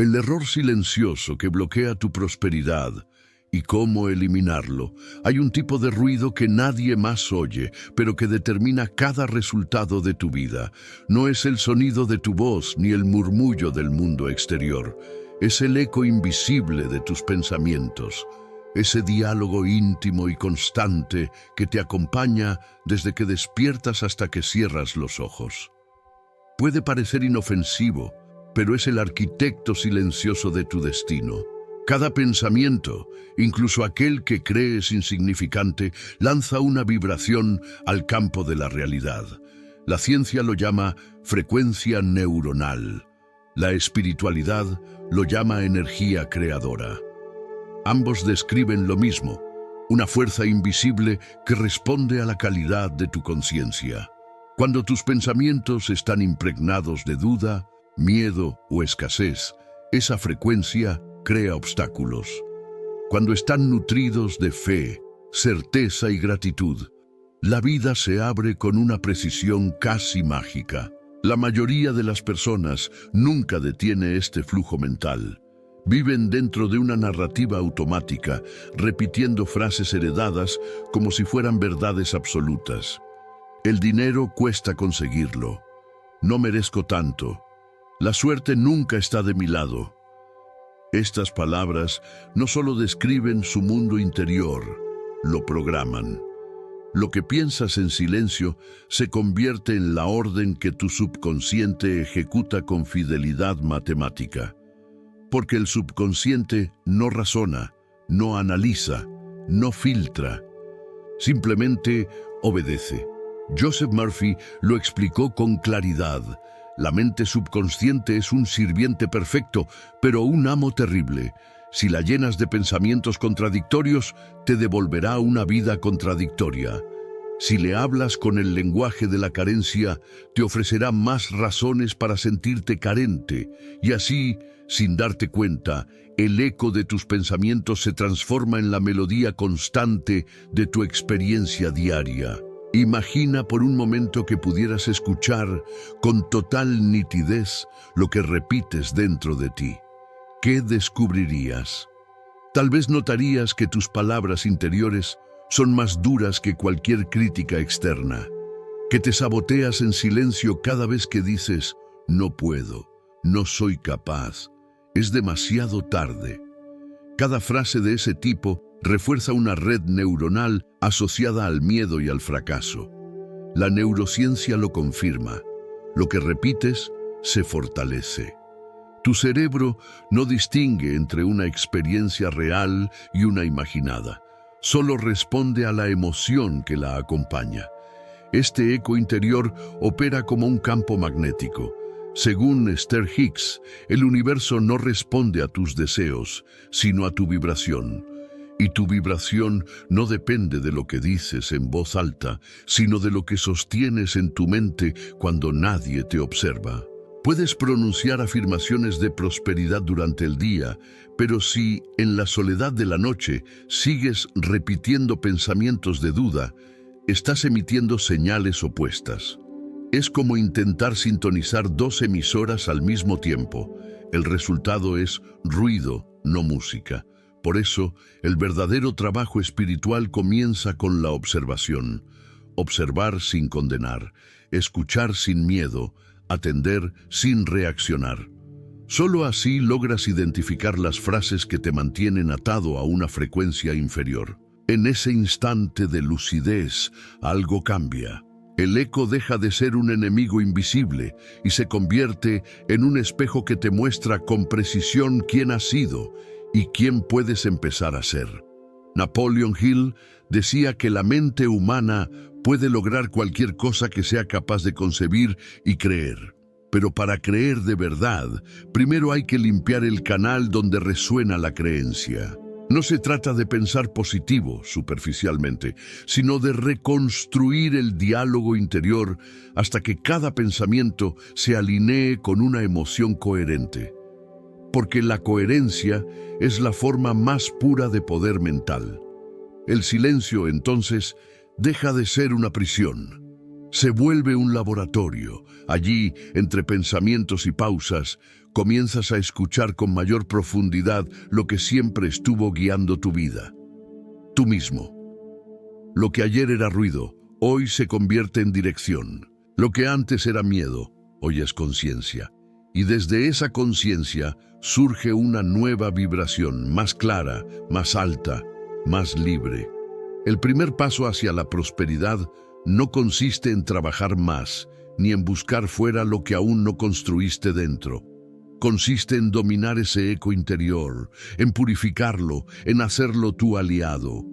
El error silencioso que bloquea tu prosperidad y cómo eliminarlo. Hay un tipo de ruido que nadie más oye, pero que determina cada resultado de tu vida. No es el sonido de tu voz ni el murmullo del mundo exterior. Es el eco invisible de tus pensamientos. Ese diálogo íntimo y constante que te acompaña desde que despiertas hasta que cierras los ojos. Puede parecer inofensivo, pero es el arquitecto silencioso de tu destino. Cada pensamiento, incluso aquel que crees insignificante, lanza una vibración al campo de la realidad. La ciencia lo llama frecuencia neuronal. La espiritualidad lo llama energía creadora. Ambos describen lo mismo, una fuerza invisible que responde a la calidad de tu conciencia. Cuando tus pensamientos están impregnados de duda, miedo o escasez, esa frecuencia crea obstáculos. Cuando están nutridos de fe, certeza y gratitud, la vida se abre con una precisión casi mágica. La mayoría de las personas nunca detiene este flujo mental. Viven dentro de una narrativa automática, repitiendo frases heredadas como si fueran verdades absolutas. El dinero cuesta conseguirlo. No merezco tanto. La suerte nunca está de mi lado. Estas palabras no solo describen su mundo interior, lo programan. Lo que piensas en silencio se convierte en la orden que tu subconsciente ejecuta con fidelidad matemática. Porque el subconsciente no razona, no analiza, no filtra. Simplemente obedece. Joseph Murphy lo explicó con claridad. La mente subconsciente es un sirviente perfecto, pero un amo terrible. Si la llenas de pensamientos contradictorios, te devolverá una vida contradictoria. Si le hablas con el lenguaje de la carencia, te ofrecerá más razones para sentirte carente. Y así, sin darte cuenta, el eco de tus pensamientos se transforma en la melodía constante de tu experiencia diaria. Imagina por un momento que pudieras escuchar con total nitidez lo que repites dentro de ti. ¿Qué descubrirías? Tal vez notarías que tus palabras interiores son más duras que cualquier crítica externa, que te saboteas en silencio cada vez que dices, no puedo, no soy capaz, es demasiado tarde. Cada frase de ese tipo refuerza una red neuronal asociada al miedo y al fracaso. La neurociencia lo confirma. Lo que repites se fortalece. Tu cerebro no distingue entre una experiencia real y una imaginada. Solo responde a la emoción que la acompaña. Este eco interior opera como un campo magnético. Según Esther Hicks, el universo no responde a tus deseos, sino a tu vibración. Y tu vibración no depende de lo que dices en voz alta, sino de lo que sostienes en tu mente cuando nadie te observa. Puedes pronunciar afirmaciones de prosperidad durante el día, pero si en la soledad de la noche sigues repitiendo pensamientos de duda, estás emitiendo señales opuestas. Es como intentar sintonizar dos emisoras al mismo tiempo. El resultado es ruido, no música. Por eso, el verdadero trabajo espiritual comienza con la observación. Observar sin condenar, escuchar sin miedo, atender sin reaccionar. Solo así logras identificar las frases que te mantienen atado a una frecuencia inferior. En ese instante de lucidez, algo cambia. El eco deja de ser un enemigo invisible y se convierte en un espejo que te muestra con precisión quién has sido y quién puedes empezar a ser. Napoleon Hill decía que la mente humana puede lograr cualquier cosa que sea capaz de concebir y creer. Pero para creer de verdad, primero hay que limpiar el canal donde resuena la creencia. No se trata de pensar positivo superficialmente, sino de reconstruir el diálogo interior hasta que cada pensamiento se alinee con una emoción coherente. Porque la coherencia es la forma más pura de poder mental. El silencio, entonces, deja de ser una prisión. Se vuelve un laboratorio. Allí, entre pensamientos y pausas, comienzas a escuchar con mayor profundidad lo que siempre estuvo guiando tu vida. Tú mismo. Lo que ayer era ruido, hoy se convierte en dirección. Lo que antes era miedo, hoy es conciencia. Y desde esa conciencia surge una nueva vibración, más clara, más alta, más libre. El primer paso hacia la prosperidad no consiste en trabajar más, ni en buscar fuera lo que aún no construiste dentro. Consiste en dominar ese eco interior, en purificarlo, en hacerlo tu aliado.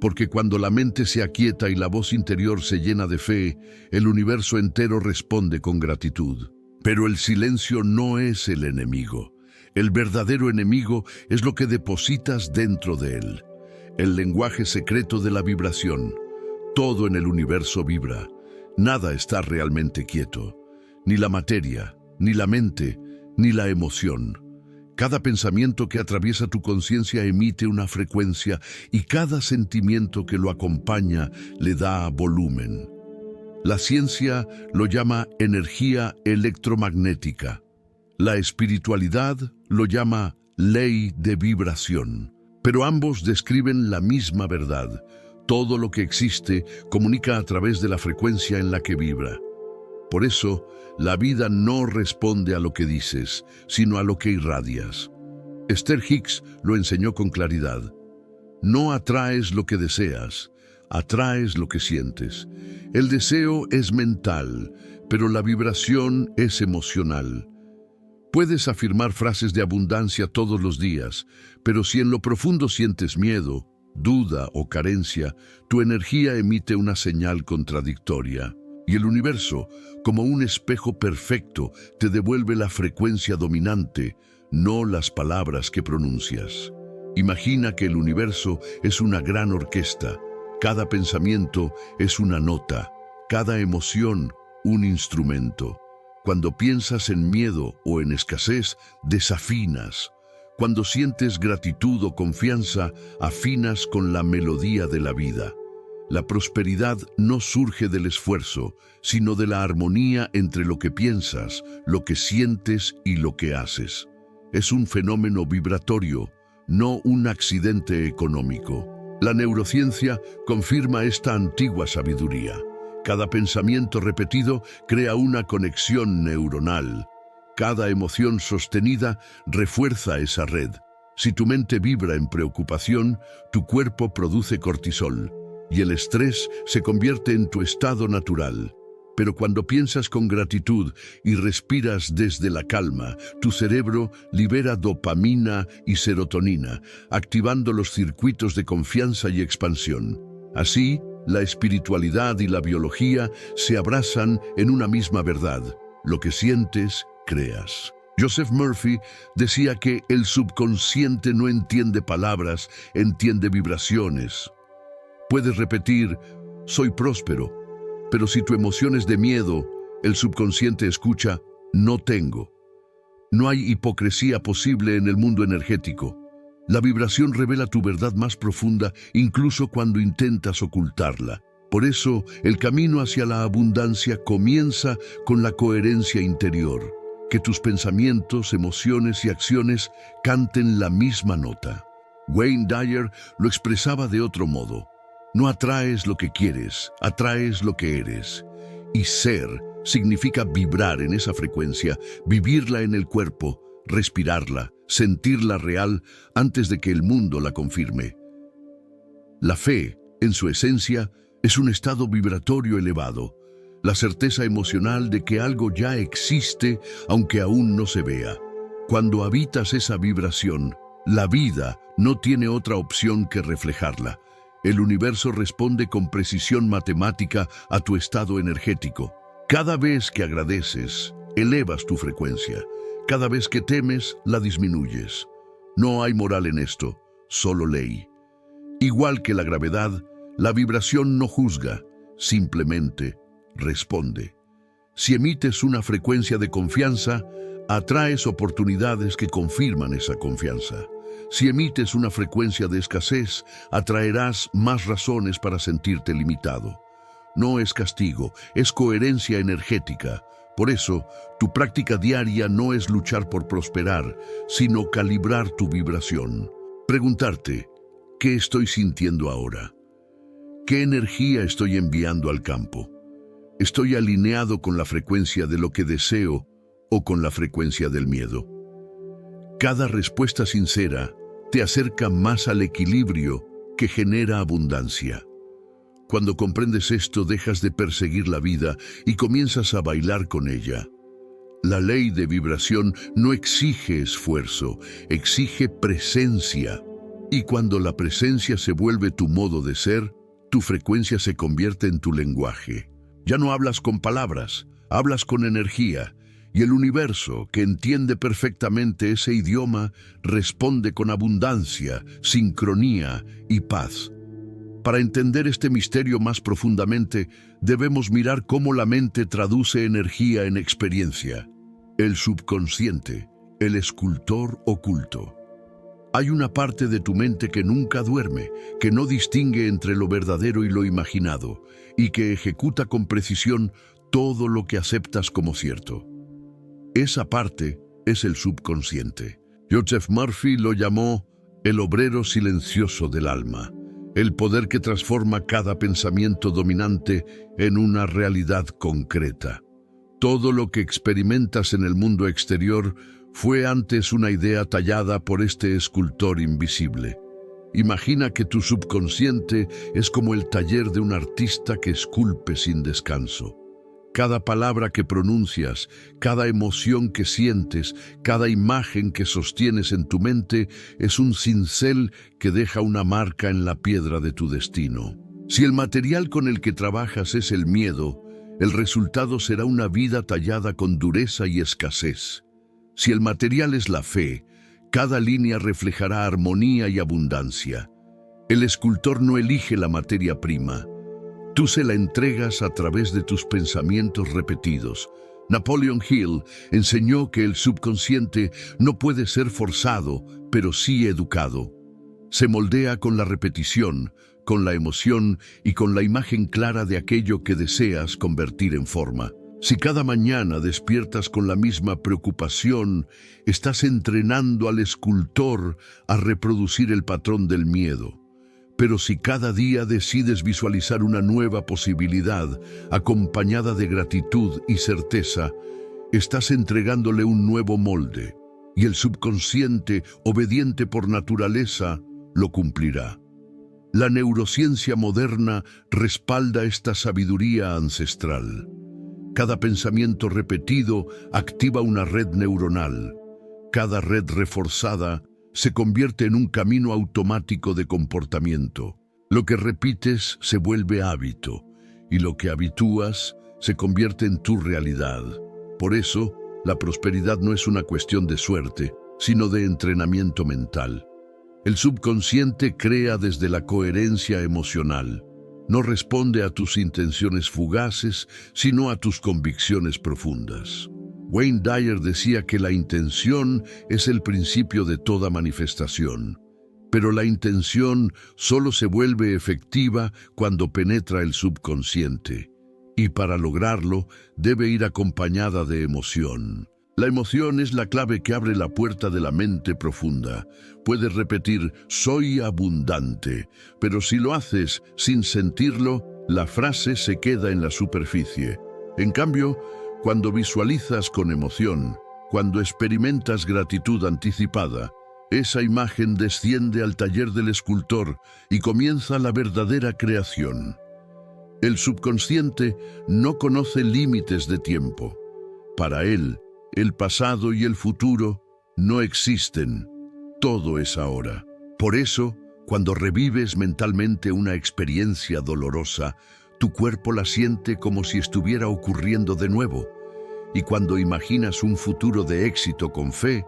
Porque cuando la mente se aquieta y la voz interior se llena de fe, el universo entero responde con gratitud. Pero el silencio no es el enemigo. El verdadero enemigo es lo que depositas dentro de él. El lenguaje secreto de la vibración. Todo en el universo vibra. Nada está realmente quieto. Ni la materia, ni la mente, ni la emoción. Cada pensamiento que atraviesa tu conciencia emite una frecuencia y cada sentimiento que lo acompaña le da volumen. La ciencia lo llama energía electromagnética. La espiritualidad lo llama ley de vibración. Pero ambos describen la misma verdad. Todo lo que existe comunica a través de la frecuencia en la que vibra. Por eso, la vida no responde a lo que dices, sino a lo que irradias. Esther Hicks lo enseñó con claridad. No atraes lo que deseas, atraes lo que sientes. El deseo es mental, pero la vibración es emocional. Puedes afirmar frases de abundancia todos los días, pero si en lo profundo sientes miedo, duda o carencia, tu energía emite una señal contradictoria. Y el universo, como un espejo perfecto, te devuelve la frecuencia dominante, no las palabras que pronuncias. Imagina que el universo es una gran orquesta. Cada pensamiento es una nota, cada emoción un instrumento. Cuando piensas en miedo o en escasez, desafinas. Cuando sientes gratitud o confianza, afinas con la melodía de la vida. La prosperidad no surge del esfuerzo, sino de la armonía entre lo que piensas, lo que sientes y lo que haces. Es un fenómeno vibratorio, no un accidente económico. La neurociencia confirma esta antigua sabiduría. Cada pensamiento repetido crea una conexión neuronal. Cada emoción sostenida refuerza esa red. Si tu mente vibra en preocupación, tu cuerpo produce cortisol. Y el estrés se convierte en tu estado natural. Pero cuando piensas con gratitud y respiras desde la calma, tu cerebro libera dopamina y serotonina, activando los circuitos de confianza y expansión. Así, la espiritualidad y la biología se abrazan en una misma verdad. Lo que sientes, creas. Joseph Murphy decía que el subconsciente no entiende palabras, entiende vibraciones. Puedes repetir, soy próspero, pero si tu emoción es de miedo, el subconsciente escucha, no tengo. No hay hipocresía posible en el mundo energético. La vibración revela tu verdad más profunda, incluso cuando intentas ocultarla. Por eso, el camino hacia la abundancia comienza con la coherencia interior. Que tus pensamientos, emociones y acciones canten la misma nota. Wayne Dyer lo expresaba de otro modo. No atraes lo que quieres, atraes lo que eres. Y ser significa vibrar en esa frecuencia, vivirla en el cuerpo, respirarla, sentirla real antes de que el mundo la confirme. La fe, en su esencia, es un estado vibratorio elevado, la certeza emocional de que algo ya existe aunque aún no se vea. Cuando habitas esa vibración, la vida no tiene otra opción que reflejarla. El universo responde con precisión matemática a tu estado energético. Cada vez que agradeces, elevas tu frecuencia. Cada vez que temes, la disminuyes. No hay moral en esto, solo ley. Igual que la gravedad, la vibración no juzga, simplemente responde. Si emites una frecuencia de confianza, atraes oportunidades que confirman esa confianza. Si emites una frecuencia de escasez, atraerás más razones para sentirte limitado. no es castigo, es coherencia energética. Por eso, tu práctica diaria no es luchar por prosperar, sino calibrar tu vibración. Preguntarte, ¿qué estoy sintiendo ahora? ¿Qué energía estoy enviando al campo? ¿Estoy alineado con la frecuencia de lo que deseo o con la frecuencia del miedo? Cada respuesta sincera te acerca más al equilibrio que genera abundancia. Cuando comprendes esto, dejas de perseguir la vida y comienzas a bailar con ella. La ley de vibración no exige esfuerzo, exige presencia. Y cuando la presencia se vuelve tu modo de ser, tu frecuencia se convierte en tu lenguaje. Ya no hablas con palabras, hablas con energía. Y el universo, que entiende perfectamente ese idioma, responde con abundancia, sincronía y paz. Para entender este misterio más profundamente, debemos mirar cómo la mente traduce energía en experiencia. El subconsciente, el escultor oculto. Hay una parte de tu mente que nunca duerme, que no distingue entre lo verdadero y lo imaginado, y que ejecuta con precisión todo lo que aceptas como cierto. Esa parte es el subconsciente. Joseph Murphy lo llamó el obrero silencioso del alma, el poder que transforma cada pensamiento dominante en una realidad concreta. Todo lo que experimentas en el mundo exterior fue antes una idea tallada por este escultor invisible. Imagina que tu subconsciente es como el taller de un artista que esculpe sin descanso. Cada palabra que pronuncias, cada emoción que sientes, cada imagen que sostienes en tu mente es un cincel que deja una marca en la piedra de tu destino. Si el material con el que trabajas es el miedo, el resultado será una vida tallada con dureza y escasez. Si el material es la fe, cada línea reflejará armonía y abundancia. El escultor no elige la materia prima. Tú se la entregas a través de tus pensamientos repetidos. Napoleon Hill enseñó que el subconsciente no puede ser forzado, pero sí educado. Se moldea con la repetición, con la emoción y con la imagen clara de aquello que deseas convertir en forma. Si cada mañana despiertas con la misma preocupación, estás entrenando al escultor a reproducir el patrón del miedo. Pero si cada día decides visualizar una nueva posibilidad, acompañada de gratitud y certeza, estás entregándole un nuevo molde, y el subconsciente, obediente por naturaleza, lo cumplirá. La neurociencia moderna respalda esta sabiduría ancestral. Cada pensamiento repetido activa una red neuronal. Cada red reforzada se convierte en un camino automático de comportamiento. Lo que repites se vuelve hábito, y lo que habitúas se convierte en tu realidad. Por eso, la prosperidad no es una cuestión de suerte, sino de entrenamiento mental. El subconsciente crea desde la coherencia emocional. No responde a tus intenciones fugaces, sino a tus convicciones profundas. Wayne Dyer decía que la intención es el principio de toda manifestación, pero la intención solo se vuelve efectiva cuando penetra el subconsciente, y para lograrlo debe ir acompañada de emoción. La emoción es la clave que abre la puerta de la mente profunda. Puedes repetir, soy abundante, pero si lo haces sin sentirlo, la frase se queda en la superficie. En cambio, cuando visualizas con emoción, cuando experimentas gratitud anticipada, esa imagen desciende al taller del escultor y comienza la verdadera creación. El subconsciente no conoce límites de tiempo. Para él, el pasado y el futuro no existen. Todo es ahora. Por eso, cuando revives mentalmente una experiencia dolorosa, tu cuerpo la siente como si estuviera ocurriendo de nuevo. Y cuando imaginas un futuro de éxito con fe,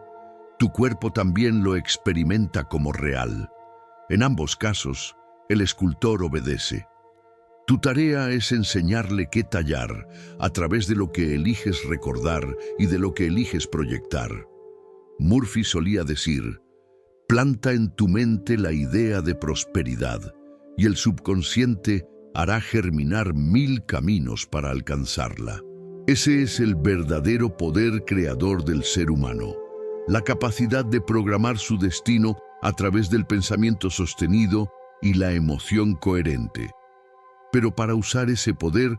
tu cuerpo también lo experimenta como real. En ambos casos, el escultor obedece. Tu tarea es enseñarle qué tallar a través de lo que eliges recordar y de lo que eliges proyectar. Murphy solía decir, planta en tu mente la idea de prosperidad y el subconsciente hará germinar 1000 caminos para alcanzarla. Ese es el verdadero poder creador del ser humano, la capacidad de programar su destino a través del pensamiento sostenido y la emoción coherente. Pero para usar ese poder,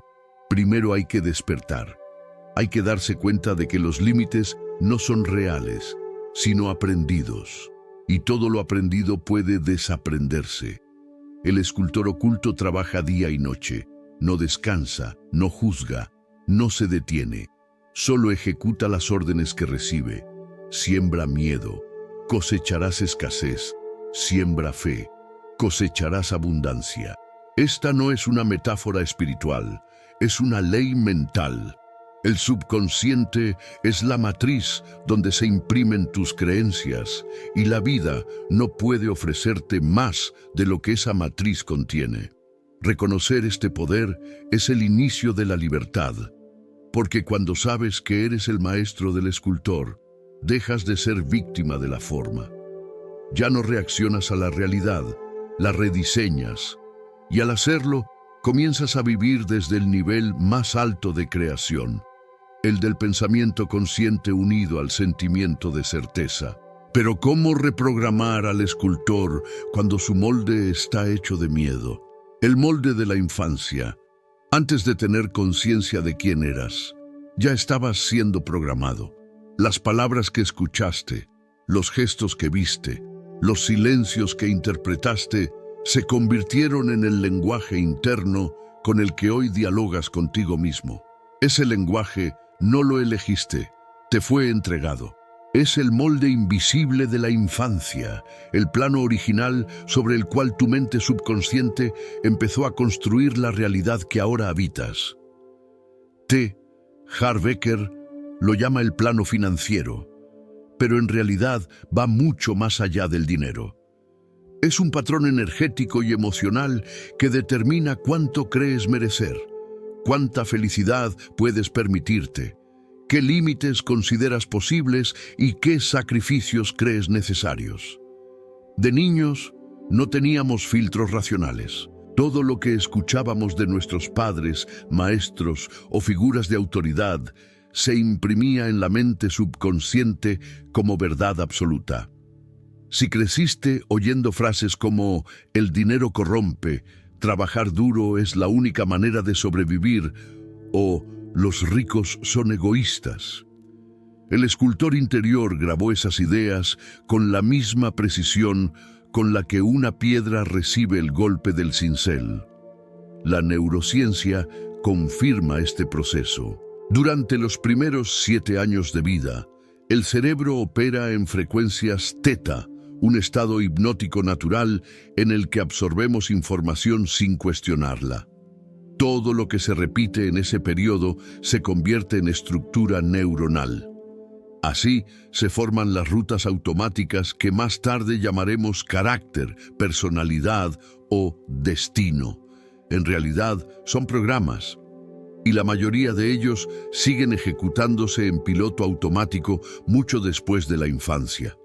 primero hay que despertar. Hay que darse cuenta de que los límites no son reales, sino aprendidos. Y todo lo aprendido puede desaprenderse. El escultor oculto trabaja día y noche, no descansa, no juzga, no se detiene, solo ejecuta las órdenes que recibe. Siembra miedo, cosecharás escasez; siembra fe, cosecharás abundancia. Esta no es una metáfora espiritual, es una ley mental. El subconsciente es la matriz donde se imprimen tus creencias, y la vida no puede ofrecerte más de lo que esa matriz contiene. Reconocer este poder es el inicio de la libertad, porque cuando sabes que eres el maestro del escultor, dejas de ser víctima de la forma. Ya no reaccionas a la realidad, la rediseñas, y al hacerlo, comienzas a vivir desde el nivel más alto de creación, el del pensamiento consciente unido al sentimiento de certeza. Pero ¿cómo reprogramar al escultor cuando su molde está hecho de miedo? El molde de la infancia. Antes de tener conciencia de quién eras, ya estabas siendo programado. Las palabras que escuchaste, los gestos que viste, los silencios que interpretaste, se convirtieron en el lenguaje interno con el que hoy dialogas contigo mismo. Ese lenguaje no lo elegiste, te fue entregado. Es el molde invisible de la infancia, el plano original sobre el cual tu mente subconsciente empezó a construir la realidad que ahora habitas. T. Harv Eker lo llama el plano financiero, pero en realidad va mucho más allá del dinero. Es un patrón energético y emocional que determina cuánto crees merecer, cuánta felicidad puedes permitirte, qué límites consideras posibles y qué sacrificios crees necesarios. De niños, no teníamos filtros racionales. Todo lo que escuchábamos de nuestros padres, maestros o figuras de autoridad se imprimía en la mente subconsciente como verdad absoluta. Si creciste oyendo frases como «el dinero corrompe», «trabajar duro es la única manera de sobrevivir» o «los ricos son egoístas», el escultor interior grabó esas ideas con la misma precisión con la que una piedra recibe el golpe del cincel. La neurociencia confirma este proceso. Durante los primeros 7 años de vida, el cerebro opera en frecuencias teta, un estado hipnótico natural en el que absorbemos información sin cuestionarla. Todo lo que se repite en ese periodo se convierte en estructura neuronal. Así se forman las rutas automáticas que más tarde llamaremos carácter, personalidad o destino. En realidad son programas, y la mayoría de ellos siguen ejecutándose en piloto automático mucho después de la infancia.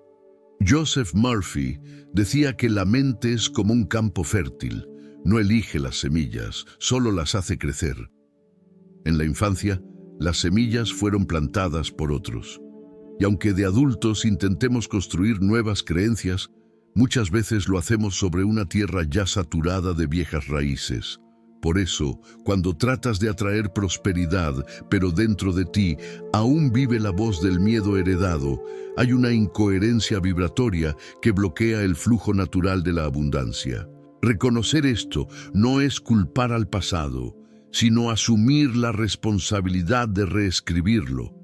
Joseph Murphy decía que la mente es como un campo fértil, no elige las semillas, solo las hace crecer. En la infancia, las semillas fueron plantadas por otros. Y aunque de adultos intentemos construir nuevas creencias, muchas veces lo hacemos sobre una tierra ya saturada de viejas raíces. Por eso, cuando tratas de atraer prosperidad, pero dentro de ti aún vive la voz del miedo heredado, hay una incoherencia vibratoria que bloquea el flujo natural de la abundancia. Reconocer esto no es culpar al pasado, sino asumir la responsabilidad de reescribirlo.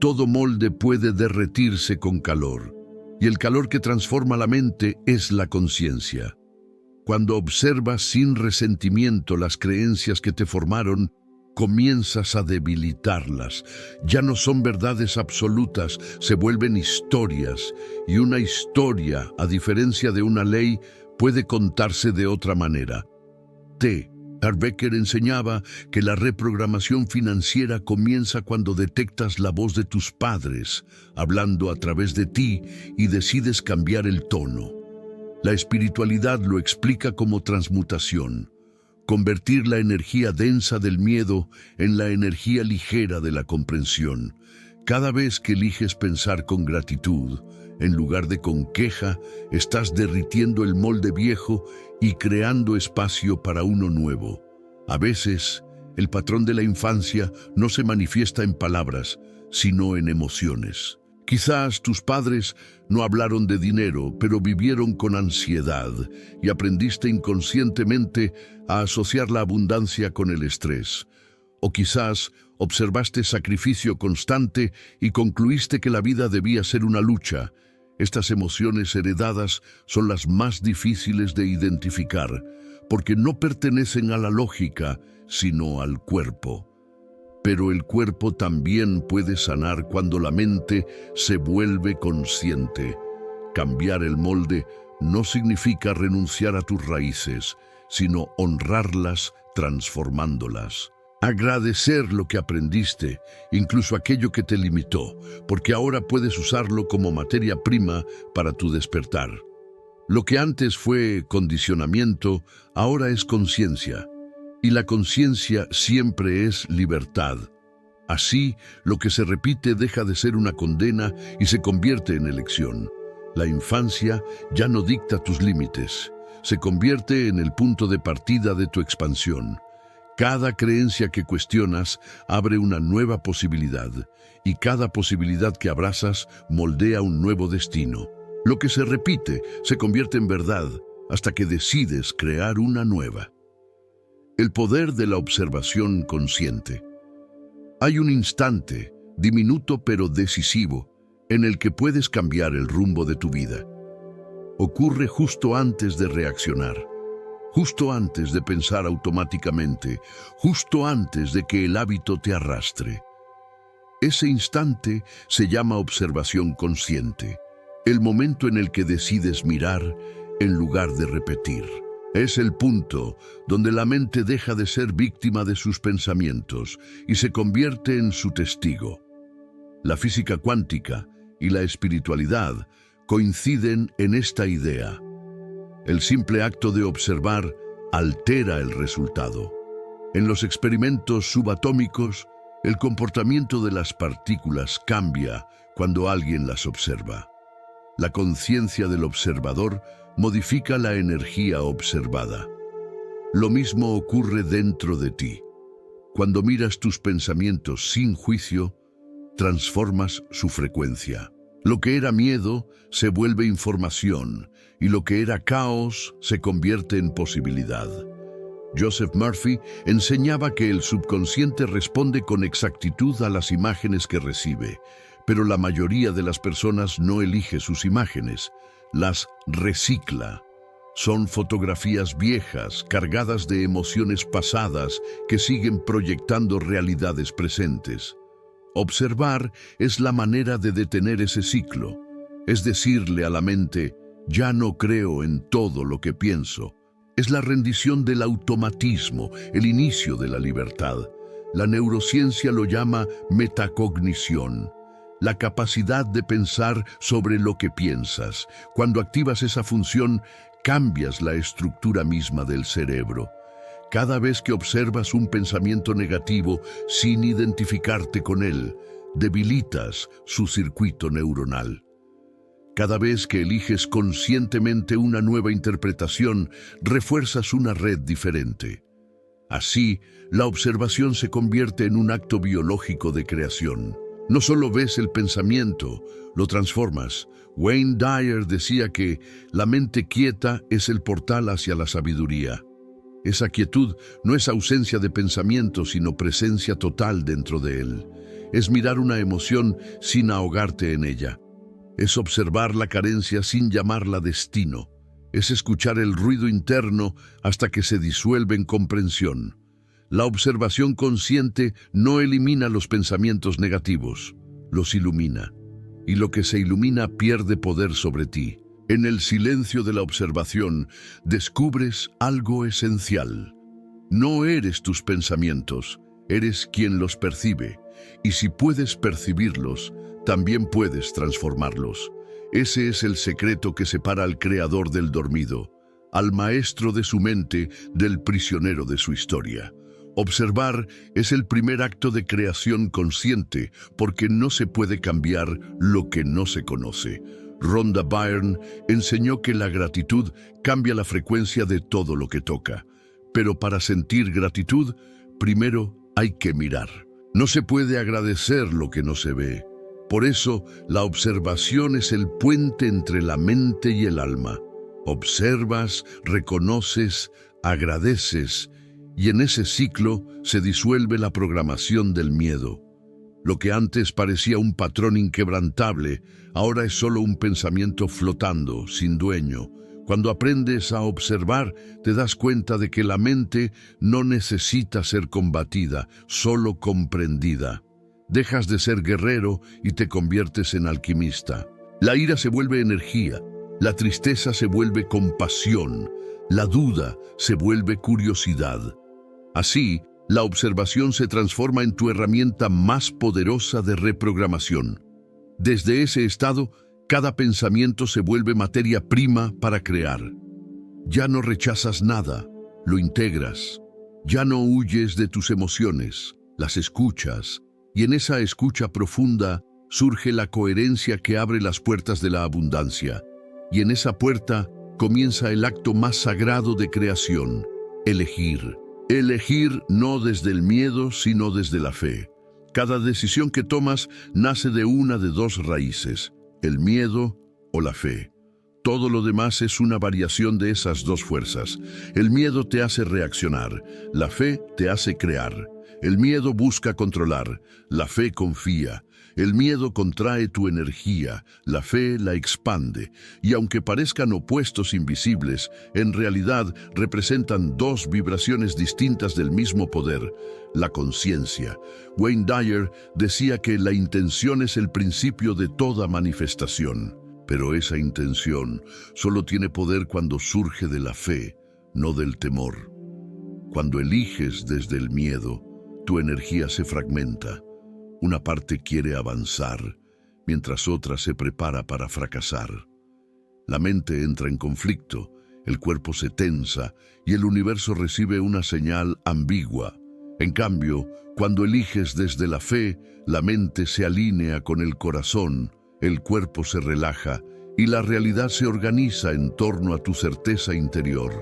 Todo molde puede derretirse con calor, y el calor que transforma la mente es la conciencia. Cuando observas sin resentimiento las creencias que te formaron, comienzas a debilitarlas. Ya no son verdades absolutas, se vuelven historias, y una historia, a diferencia de una ley, puede contarse de otra manera. Harv Eker enseñaba que la reprogramación financiera comienza cuando detectas la voz de tus padres, hablando a través de ti, y decides cambiar el tono. La espiritualidad lo explica como transmutación, convertir la energía densa del miedo en la energía ligera de la comprensión. Cada vez que eliges pensar con gratitud, en lugar de con queja, estás derritiendo el molde viejo y creando espacio para uno nuevo. A veces, el patrón de la infancia no se manifiesta en palabras, sino en emociones. Quizás tus padres no hablaron de dinero, pero vivieron con ansiedad y aprendiste inconscientemente a asociar la abundancia con el estrés. O quizás observaste sacrificio constante y concluiste que la vida debía ser una lucha. Estas emociones heredadas son las más difíciles de identificar, porque no pertenecen a la lógica, sino al cuerpo. Pero el cuerpo también puede sanar cuando la mente se vuelve consciente. Cambiar el molde no significa renunciar a tus raíces, sino honrarlas transformándolas. Agradecer lo que aprendiste, incluso aquello que te limitó, porque ahora puedes usarlo como materia prima para tu despertar. Lo que antes fue condicionamiento, ahora es conciencia. Y la conciencia siempre es libertad. Así, lo que se repite deja de ser una condena y se convierte en elección. La infancia ya no dicta tus límites, se convierte en el punto de partida de tu expansión. Cada creencia que cuestionas abre una nueva posibilidad, y cada posibilidad que abrazas moldea un nuevo destino. Lo que se repite se convierte en verdad hasta que decides crear una nueva. El poder de la observación consciente. Hay un instante, diminuto pero decisivo, en el que puedes cambiar el rumbo de tu vida. Ocurre justo antes de reaccionar, justo antes de pensar automáticamente, justo antes de que el hábito te arrastre. Ese instante se llama observación consciente, el momento en el que decides mirar en lugar de repetir. Es el punto donde la mente deja de ser víctima de sus pensamientos y se convierte en su testigo. La física cuántica y la espiritualidad coinciden en esta idea. El simple acto de observar altera el resultado. En los experimentos subatómicos, el comportamiento de las partículas cambia cuando alguien las observa. La conciencia del observador modifica la energía observada. Lo mismo ocurre dentro de ti. Cuando miras tus pensamientos sin juicio, transformas su frecuencia. Lo que era miedo se vuelve información y lo que era caos se convierte en posibilidad. Joseph Murphy enseñaba que el subconsciente responde con exactitud a las imágenes que recibe, pero la mayoría de las personas no elige sus imágenes, las recicla. Son fotografías viejas, cargadas de emociones pasadas que siguen proyectando realidades presentes. Observar es la manera de detener ese ciclo, es decirle a la mente, ya no creo en todo lo que pienso. Es la rendición del automatismo, el inicio de la libertad. La neurociencia lo llama metacognición, la capacidad de pensar sobre lo que piensas. Cuando activas esa función, cambias la estructura misma del cerebro. Cada vez que observas un pensamiento negativo sin identificarte con él, debilitas su circuito neuronal. Cada vez que eliges conscientemente una nueva interpretación, refuerzas una red diferente. Así, la observación se convierte en un acto biológico de creación. No solo ves el pensamiento, lo transformas. Wayne Dyer decía que la mente quieta es el portal hacia la sabiduría. Esa quietud no es ausencia de pensamiento, sino presencia total dentro de él. Es mirar una emoción sin ahogarte en ella. Es observar la carencia sin llamarla destino. Es escuchar el ruido interno hasta que se disuelve en comprensión. La observación consciente no elimina los pensamientos negativos, los ilumina. Y lo que se ilumina pierde poder sobre ti. En el silencio de la observación, descubres algo esencial. No eres tus pensamientos, eres quien los percibe. Y si puedes percibirlos, también puedes transformarlos. Ese es el secreto que separa al creador del dormido. al maestro de su mente del prisionero de su historia. Observar es el primer acto de creación consciente porque no se puede cambiar lo que no se conoce. Rhonda Byrne enseñó que la gratitud cambia la frecuencia de todo lo que toca. Pero para sentir gratitud, primero hay que mirar. No se puede agradecer lo que no se ve. Por eso, la observación es el puente entre la mente y el alma. Observas, reconoces, agradeces, y en ese ciclo se disuelve la programación del miedo. Lo que antes parecía un patrón inquebrantable, ahora es solo un pensamiento flotando, sin dueño. Cuando aprendes a observar, te das cuenta de que la mente no necesita ser combatida, solo comprendida. Dejas de ser guerrero y te conviertes en alquimista. La ira se vuelve energía, la tristeza se vuelve compasión, la duda se vuelve curiosidad. Así, la observación se transforma en tu herramienta más poderosa de reprogramación. Desde ese estado, cada pensamiento se vuelve materia prima para crear. Ya no rechazas nada, lo integras. Ya no huyes de tus emociones, las escuchas, y en esa escucha profunda surge la coherencia que abre las puertas de la abundancia. Y en esa puerta comienza el acto más sagrado de creación, elegir. Elegir no desde el miedo, sino desde la fe. Cada decisión que tomas nace de una de dos raíces, el miedo o la fe. Todo lo demás es una variación de esas dos fuerzas. El miedo te hace reaccionar, la fe te hace crear. El miedo busca controlar, la fe confía. El miedo contrae tu energía, la fe la expande, y aunque parezcan opuestos invisibles, en realidad representan dos vibraciones distintas del mismo poder, la conciencia. Wayne Dyer decía que la intención es el principio de toda manifestación, pero esa intención solo tiene poder cuando surge de la fe, no del temor. Cuando eliges desde el miedo, tu energía se fragmenta. Una parte quiere avanzar, mientras otra se prepara para fracasar. La mente entra en conflicto, el cuerpo se tensa y el universo recibe una señal ambigua. En cambio, cuando eliges desde la fe, la mente se alinea con el corazón, el cuerpo se relaja y la realidad se organiza en torno a tu certeza interior.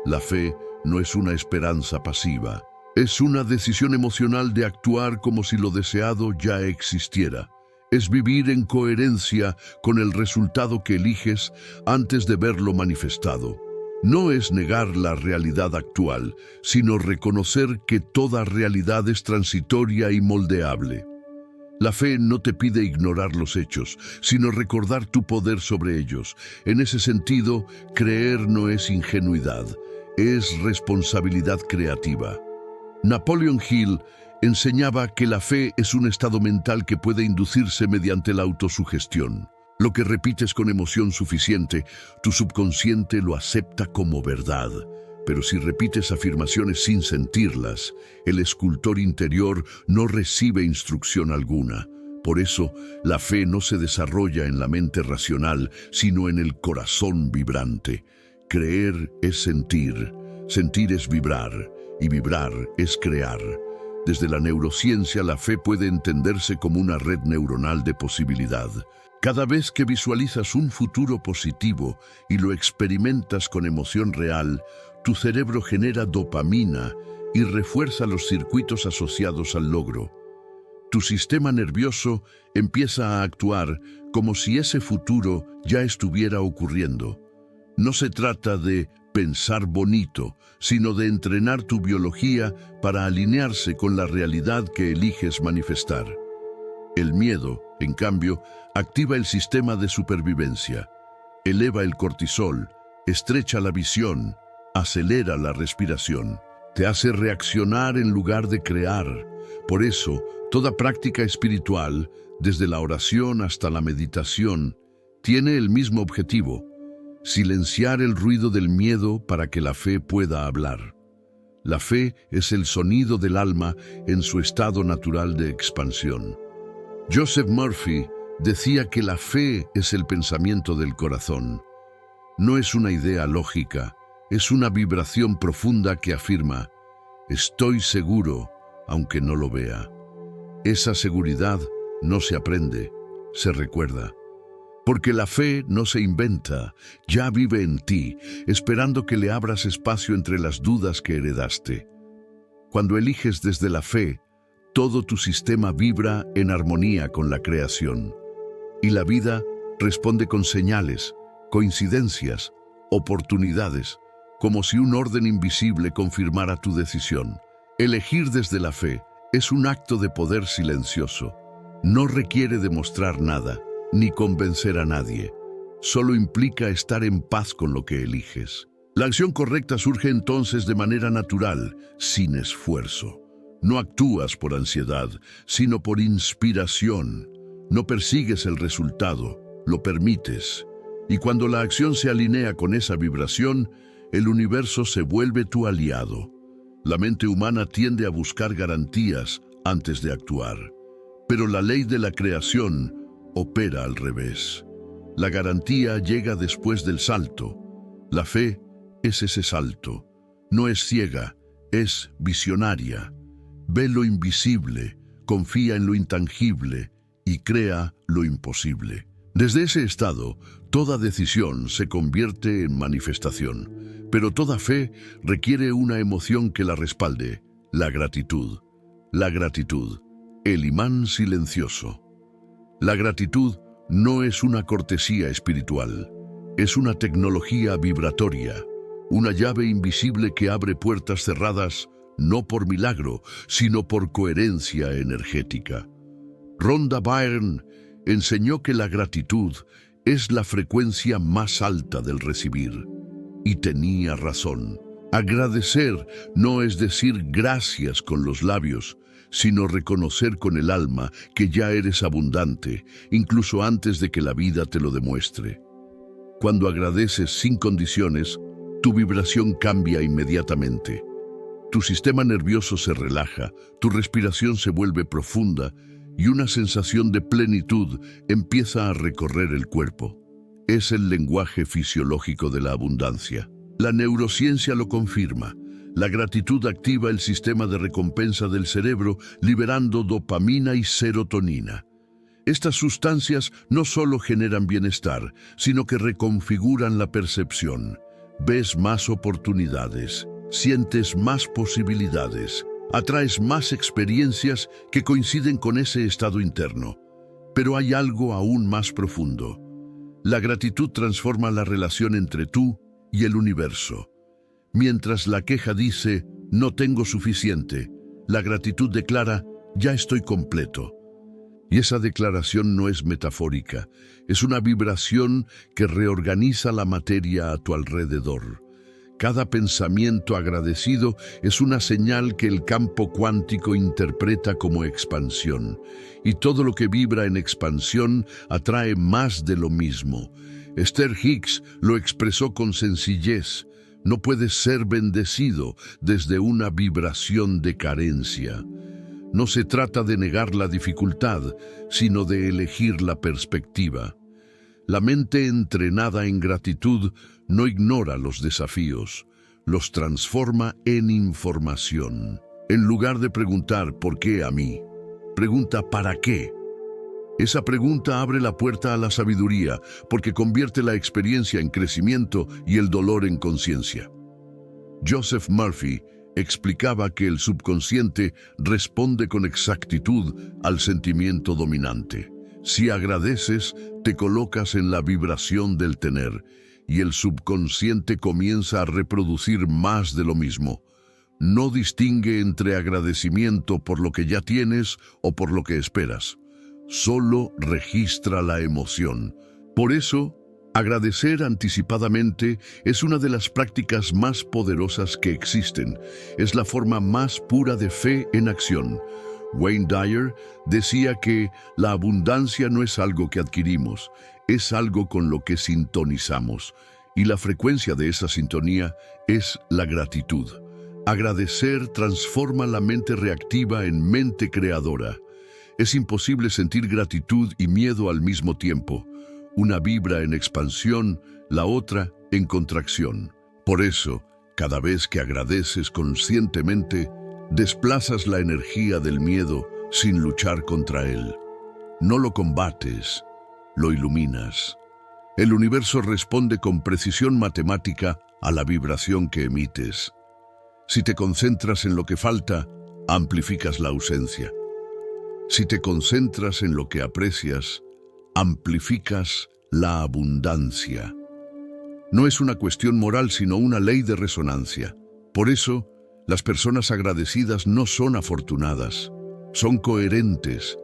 La fe no es una esperanza pasiva. Es una decisión emocional de actuar como si lo deseado ya existiera. Es vivir en coherencia con el resultado que eliges antes de verlo manifestado. No es negar la realidad actual, sino reconocer que toda realidad es transitoria y moldeable. La fe no te pide ignorar los hechos, sino recordar tu poder sobre ellos. En ese sentido, creer no es ingenuidad, es responsabilidad creativa. Napoleon Hill enseñaba que la fe es un estado mental que puede inducirse mediante la autosugestión. Lo que repites con emoción suficiente, tu subconsciente lo acepta como verdad. Pero si repites afirmaciones sin sentirlas, el escultor interior no recibe instrucción alguna. Por eso, la fe no se desarrolla en la mente racional, sino en el corazón vibrante. Creer es sentir, sentir es vibrar, y vibrar es crear. Desde la neurociencia, la fe puede entenderse como una red neuronal de posibilidad. Cada vez que visualizas un futuro positivo y lo experimentas con emoción real, tu cerebro genera dopamina y refuerza los circuitos asociados al logro. Tu sistema nervioso empieza a actuar como si ese futuro ya estuviera ocurriendo. No se trata de pensar bonito, sino de entrenar tu biología para alinearse con la realidad que eliges manifestar. El miedo, en cambio, activa el sistema de supervivencia, eleva el cortisol, estrecha la visión, acelera la respiración, te hace reaccionar en lugar de crear. Por eso, toda práctica espiritual, desde la oración hasta la meditación, tiene el mismo objetivo: silenciar el ruido del miedo para que la fe pueda hablar. La fe es el sonido del alma en su estado natural de expansión. Joseph Murphy decía que la fe es el pensamiento del corazón. No es una idea lógica, es una vibración profunda que afirma: estoy seguro, aunque no lo vea. Esa seguridad no se aprende, se recuerda. Porque la fe no se inventa, ya vive en ti, esperando que le abras espacio entre las dudas que heredaste. Cuando eliges desde la fe, todo tu sistema vibra en armonía con la creación. Y la vida responde con señales, coincidencias, oportunidades, como si un orden invisible confirmara tu decisión. Elegir desde la fe es un acto de poder silencioso. No requiere demostrar nada, ni convencer a nadie. Solo implica estar en paz con lo que eliges. La acción correcta surge entonces de manera natural, sin esfuerzo. No actúas por ansiedad, sino por inspiración. No persigues el resultado, lo permites. Y cuando la acción se alinea con esa vibración, el universo se vuelve tu aliado. La mente humana tiende a buscar garantías antes de actuar. Pero la ley de la creación opera al revés. La garantía llega después del salto. La fe es ese salto. No es ciega, es visionaria. Ve lo invisible, confía en lo intangible y crea lo imposible. Desde ese estado, toda decisión se convierte en manifestación, pero toda fe requiere una emoción que la respalde: la gratitud. La gratitud, el imán silencioso. La gratitud no es una cortesía espiritual, es una tecnología vibratoria, una llave invisible que abre puertas cerradas no por milagro, sino por coherencia energética. Rhonda Byrne enseñó que la gratitud es la frecuencia más alta del recibir. Y tenía razón. Agradecer no es decir gracias con los labios, sino reconocer con el alma que ya eres abundante, incluso antes de que la vida te lo demuestre. Cuando agradeces sin condiciones, tu vibración cambia inmediatamente. Tu sistema nervioso se relaja, tu respiración se vuelve profunda y una sensación de plenitud empieza a recorrer el cuerpo. Es el lenguaje fisiológico de la abundancia. La neurociencia lo confirma. La gratitud activa el sistema de recompensa del cerebro, liberando dopamina y serotonina. Estas sustancias no solo generan bienestar, sino que reconfiguran la percepción. Ves más oportunidades, sientes más posibilidades, atraes más experiencias que coinciden con ese estado interno. Pero hay algo aún más profundo. La gratitud transforma la relación entre tú y el universo. Mientras la queja dice, no tengo suficiente, la gratitud declara, ya estoy completo. Y esa declaración no es metafórica, es una vibración que reorganiza la materia a tu alrededor. Cada pensamiento agradecido es una señal que el campo cuántico interpreta como expansión. Y todo lo que vibra en expansión atrae más de lo mismo. Esther Hicks lo expresó con sencillez. No puedes ser bendecido desde una vibración de carencia. No se trata de negar la dificultad, sino de elegir la perspectiva. La mente entrenada en gratitud no ignora los desafíos, los transforma en información. En lugar de preguntar ¿por qué a mí?, pregunta ¿para qué? Esa pregunta abre la puerta a la sabiduría, porque convierte la experiencia en crecimiento y el dolor en conciencia. Joseph Murphy explicaba que el subconsciente responde con exactitud al sentimiento dominante. Si agradeces, te colocas en la vibración del tener, y el subconsciente comienza a reproducir más de lo mismo. No distingue entre agradecimiento por lo que ya tienes o por lo que esperas. Solo registra la emoción. Por eso, agradecer anticipadamente es una de las prácticas más poderosas que existen. Es la forma más pura de fe en acción. Wayne Dyer decía que la abundancia no es algo que adquirimos, es algo con lo que sintonizamos. Y la frecuencia de esa sintonía es la gratitud. Agradecer transforma la mente reactiva en mente creadora. Es imposible sentir gratitud y miedo al mismo tiempo. Una vibra en expansión, la otra en contracción. Por eso, cada vez que agradeces conscientemente, desplazas la energía del miedo sin luchar contra él. No lo combates, lo iluminas. El universo responde con precisión matemática a la vibración que emites. Si te concentras en lo que falta, amplificas la ausencia. Si te concentras en lo que aprecias, amplificas la abundancia. No es una cuestión moral, sino una ley de resonancia. Por eso, las personas agradecidas no son afortunadas, son coherentes,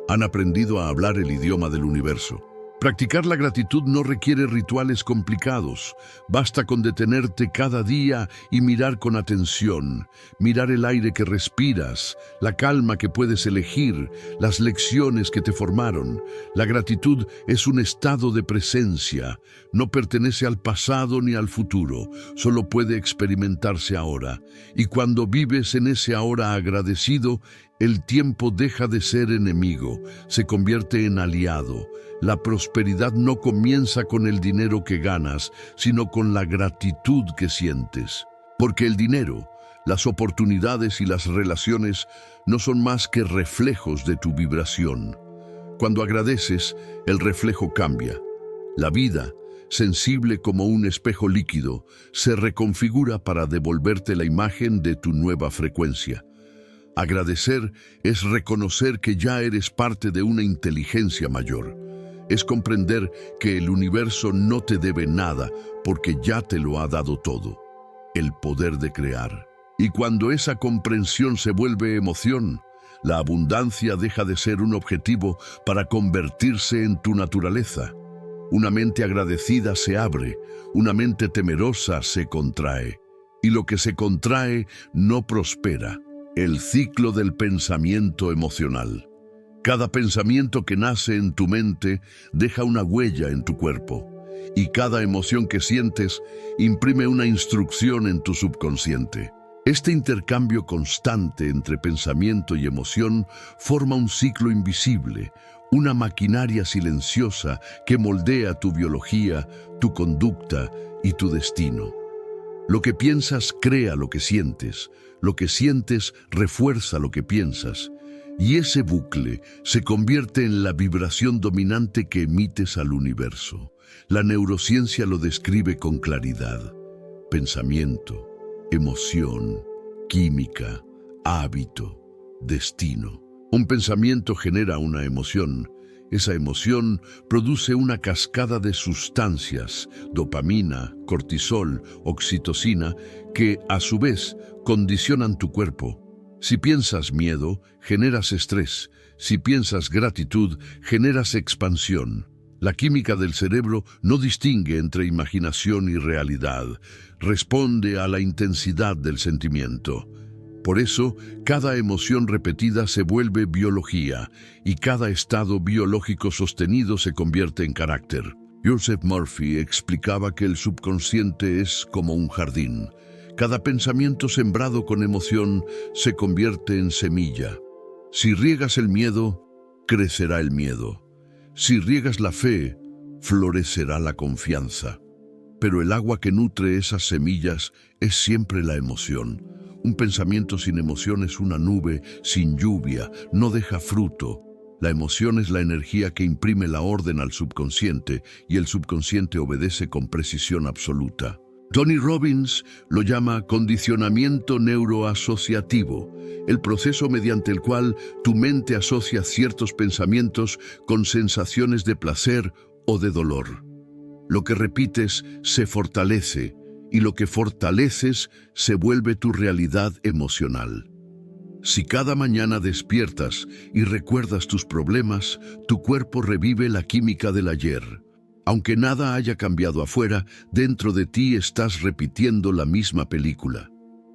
han aprendido a hablar el idioma del universo. Practicar la gratitud no requiere rituales complicados. Basta con detenerte cada día y mirar con atención, mirar el aire que respiras, la calma que puedes elegir, las lecciones que te formaron. La gratitud es un estado de presencia, no pertenece al pasado ni al futuro, solo puede experimentarse ahora. Y cuando vives en ese ahora agradecido, el tiempo deja de ser enemigo, se convierte en aliado. La prosperidad no comienza con el dinero que ganas, sino con la gratitud que sientes. Porque el dinero, las oportunidades y las relaciones no son más que reflejos de tu vibración. Cuando agradeces, el reflejo cambia. La vida, sensible como un espejo líquido, se reconfigura para devolverte la imagen de tu nueva frecuencia. Agradecer es reconocer que ya eres parte de una inteligencia mayor. Es comprender que el universo no te debe nada porque ya te lo ha dado todo. El poder de crear. Y cuando esa comprensión se vuelve emoción, la abundancia deja de ser un objetivo para convertirse en tu naturaleza. Una mente agradecida se abre, una mente temerosa se contrae. Y lo que se contrae no prospera. El ciclo del pensamiento emocional. Cada pensamiento que nace en tu mente deja una huella en tu cuerpo, y cada emoción que sientes imprime una instrucción en tu subconsciente. Este intercambio constante entre pensamiento y emoción forma un ciclo invisible, una maquinaria silenciosa que moldea tu biología, tu conducta y tu destino. Lo que piensas crea lo que sientes refuerza lo que piensas, y ese bucle se convierte en la vibración dominante que emites al universo. La neurociencia lo describe con claridad. Pensamiento, emoción, química, hábito, destino. Un pensamiento genera una emoción. Esa emoción produce una cascada de sustancias, dopamina, cortisol, oxitocina, que, a su vez, condicionan tu cuerpo. Si piensas miedo, generas estrés. Si piensas gratitud, generas expansión. La química del cerebro no distingue entre imaginación y realidad. Responde a la intensidad del sentimiento. Por eso, cada emoción repetida se vuelve biología y cada estado biológico sostenido se convierte en carácter. Joseph Murphy explicaba que el subconsciente es como un jardín. Cada pensamiento sembrado con emoción se convierte en semilla. Si riegas el miedo, crecerá el miedo. Si riegas la fe, florecerá la confianza. Pero el agua que nutre esas semillas es siempre la emoción. Un pensamiento sin emoción es una nube sin lluvia, no deja fruto. La emoción es la energía que imprime la orden al subconsciente y el subconsciente obedece con precisión absoluta. Tony Robbins lo llama condicionamiento neuroasociativo, el proceso mediante el cual tu mente asocia ciertos pensamientos con sensaciones de placer o de dolor. Lo que repites se fortalece, y lo que fortaleces se vuelve tu realidad emocional. Si cada mañana despiertas y recuerdas tus problemas, tu cuerpo revive la química del ayer. Aunque nada haya cambiado afuera, dentro de ti estás repitiendo la misma película.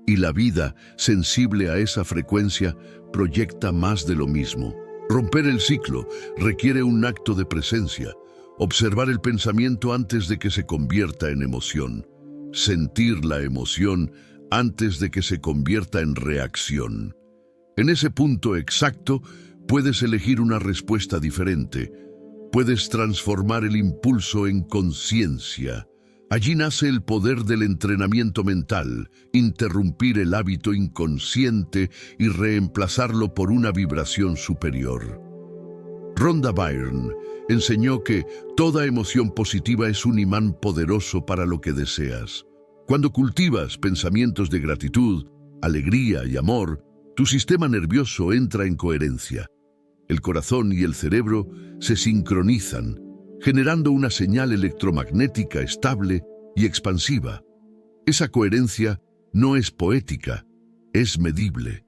Y la vida, sensible a esa frecuencia, proyecta más de lo mismo. Romper el ciclo requiere un acto de presencia, observar el pensamiento antes de que se convierta en emoción. Sentir la emoción antes de que se convierta en reacción. En ese punto exacto, puedes elegir una respuesta diferente. Puedes transformar el impulso en conciencia. Allí nace el poder del entrenamiento mental, interrumpir el hábito inconsciente y reemplazarlo por una vibración superior. Rhonda Byrne enseñó que toda emoción positiva es un imán poderoso para lo que deseas. Cuando cultivas pensamientos de gratitud, alegría y amor, tu sistema nervioso entra en coherencia. El corazón y el cerebro se sincronizan, generando una señal electromagnética estable y expansiva. Esa coherencia no es poética, es medible.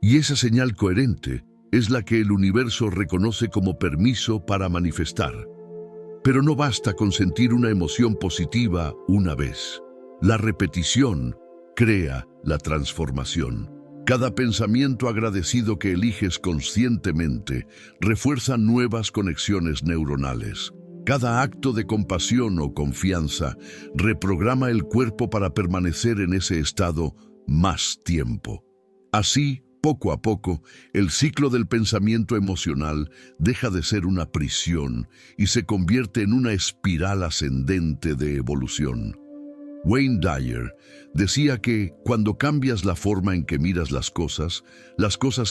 Y esa señal coherente es la que el universo reconoce como permiso para manifestar. Pero no basta con sentir una emoción positiva una vez. La repetición crea la transformación. Cada pensamiento agradecido que eliges conscientemente refuerza nuevas conexiones neuronales. Cada acto de compasión o confianza reprograma el cuerpo para permanecer en ese estado más tiempo. Así, poco a poco, el ciclo del pensamiento emocional deja de ser una prisión y se convierte en una espiral ascendente de evolución. Wayne Dyer decía que cuando cambias la forma en que miras las cosas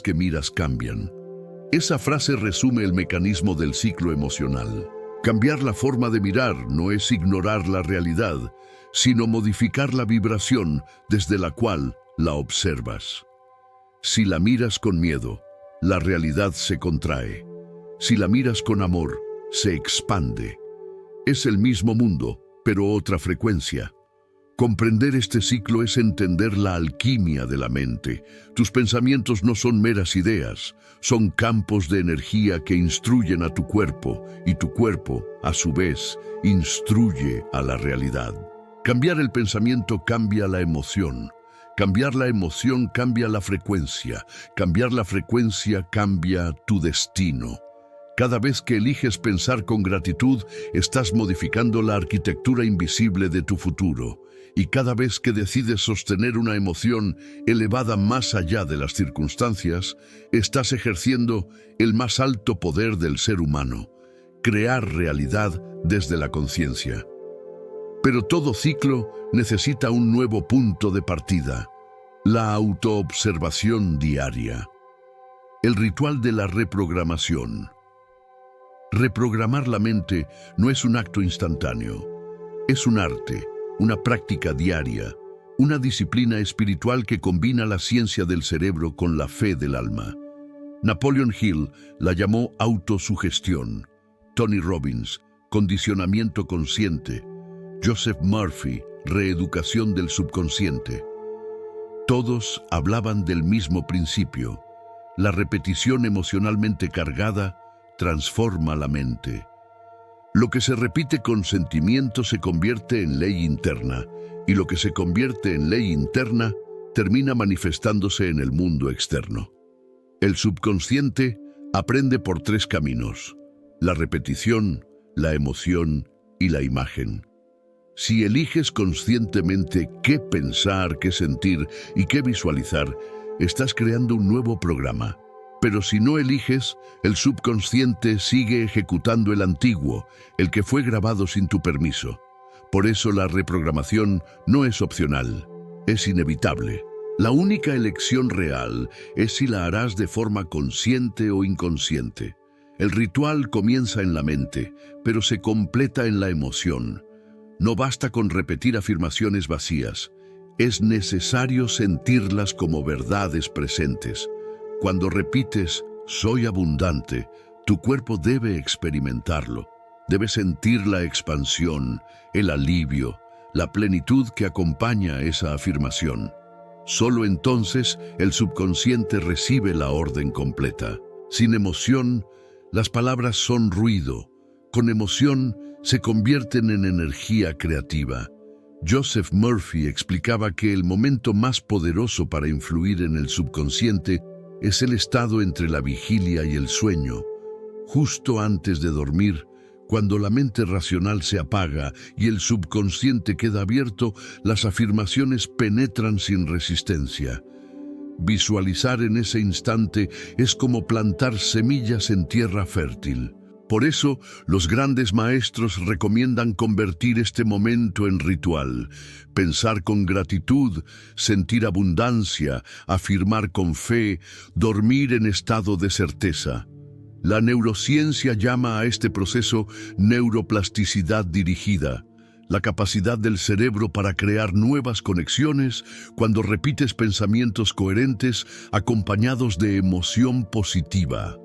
que miras cambian. Esa frase resume el mecanismo del ciclo emocional. Cambiar la forma de mirar no es ignorar la realidad, sino modificar la vibración desde la cual la observas. Si la miras con miedo, la realidad se contrae. Si la miras con amor, se expande. Es el mismo mundo, pero otra frecuencia. Comprender este ciclo es entender la alquimia de la mente. Tus pensamientos no son meras ideas, son campos de energía que instruyen a tu cuerpo, y tu cuerpo, a su vez, instruye a la realidad. Cambiar el pensamiento cambia la emoción. Cambiar la emoción cambia la frecuencia. Cambiar la frecuencia cambia tu destino. Cada vez que eliges pensar con gratitud, estás modificando la arquitectura invisible de tu futuro. Y cada vez que decides sostener una emoción elevada más allá de las circunstancias, estás ejerciendo el más alto poder del ser humano, crear realidad desde la conciencia. Pero todo ciclo necesita un nuevo punto de partida, la autoobservación diaria. El ritual de la reprogramación. Reprogramar la mente no es un acto instantáneo, es un arte, una práctica diaria, una disciplina espiritual que combina la ciencia del cerebro con la fe del alma. Napoleon Hill la llamó autosugestión, Tony Robbins, condicionamiento consciente, Joseph Murphy, reeducación del subconsciente. Todos hablaban del mismo principio. La repetición emocionalmente cargada transforma la mente. Lo que se repite con sentimiento se convierte en ley interna, y lo que se convierte en ley interna termina manifestándose en el mundo externo. El subconsciente aprende por 3 caminos: la repetición, la emoción y la imagen. Si eliges conscientemente qué pensar, qué sentir y qué visualizar, estás creando un nuevo programa. Pero si no eliges, el subconsciente sigue ejecutando el antiguo, el que fue grabado sin tu permiso. Por eso la reprogramación no es opcional, es inevitable. La única elección real es si la harás de forma consciente o inconsciente. El ritual comienza en la mente, pero se completa en la emoción. No basta con repetir afirmaciones vacías, es necesario sentirlas como verdades presentes. Cuando repites, soy abundante, tu cuerpo debe experimentarlo. Debe sentir la expansión, el alivio, la plenitud que acompaña esa afirmación. Solo entonces el subconsciente recibe la orden completa. Sin emoción, las palabras son ruido. Con emoción, se convierten en energía creativa. Joseph Murphy explicaba que el momento más poderoso para influir en el subconsciente es el estado entre la vigilia y el sueño, justo antes de dormir. Cuando la mente racional se apaga y el subconsciente queda abierto, las afirmaciones penetran sin resistencia. Visualizar en ese instante es como plantar semillas en tierra fértil. Por eso, los grandes maestros recomiendan convertir este momento en ritual, pensar con gratitud, sentir abundancia, afirmar con fe, dormir en estado de certeza. La neurociencia llama a este proceso neuroplasticidad dirigida, la capacidad del cerebro para crear nuevas conexiones cuando repites pensamientos coherentes acompañados de emoción positiva.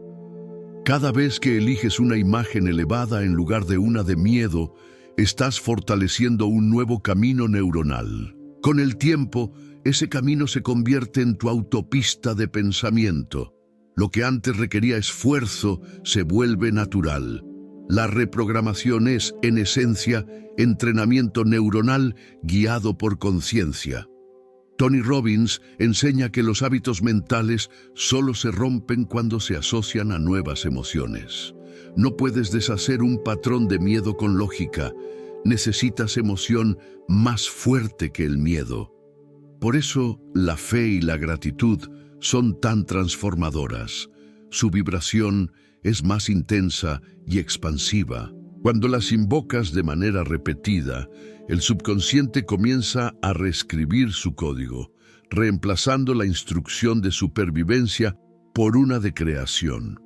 Cada vez que eliges una imagen elevada en lugar de una de miedo, estás fortaleciendo un nuevo camino neuronal. Con el tiempo, ese camino se convierte en tu autopista de pensamiento. Lo que antes requería esfuerzo se vuelve natural. La reprogramación es, en esencia, entrenamiento neuronal guiado por conciencia. Tony Robbins enseña que los hábitos mentales solo se rompen cuando se asocian a nuevas emociones. No puedes deshacer un patrón de miedo con lógica. Necesitas emoción más fuerte que el miedo. Por eso, la fe y la gratitud son tan transformadoras. Su vibración es más intensa y expansiva. Cuando las invocas de manera repetida, el subconsciente comienza a reescribir su código, reemplazando la instrucción de supervivencia por una de creación.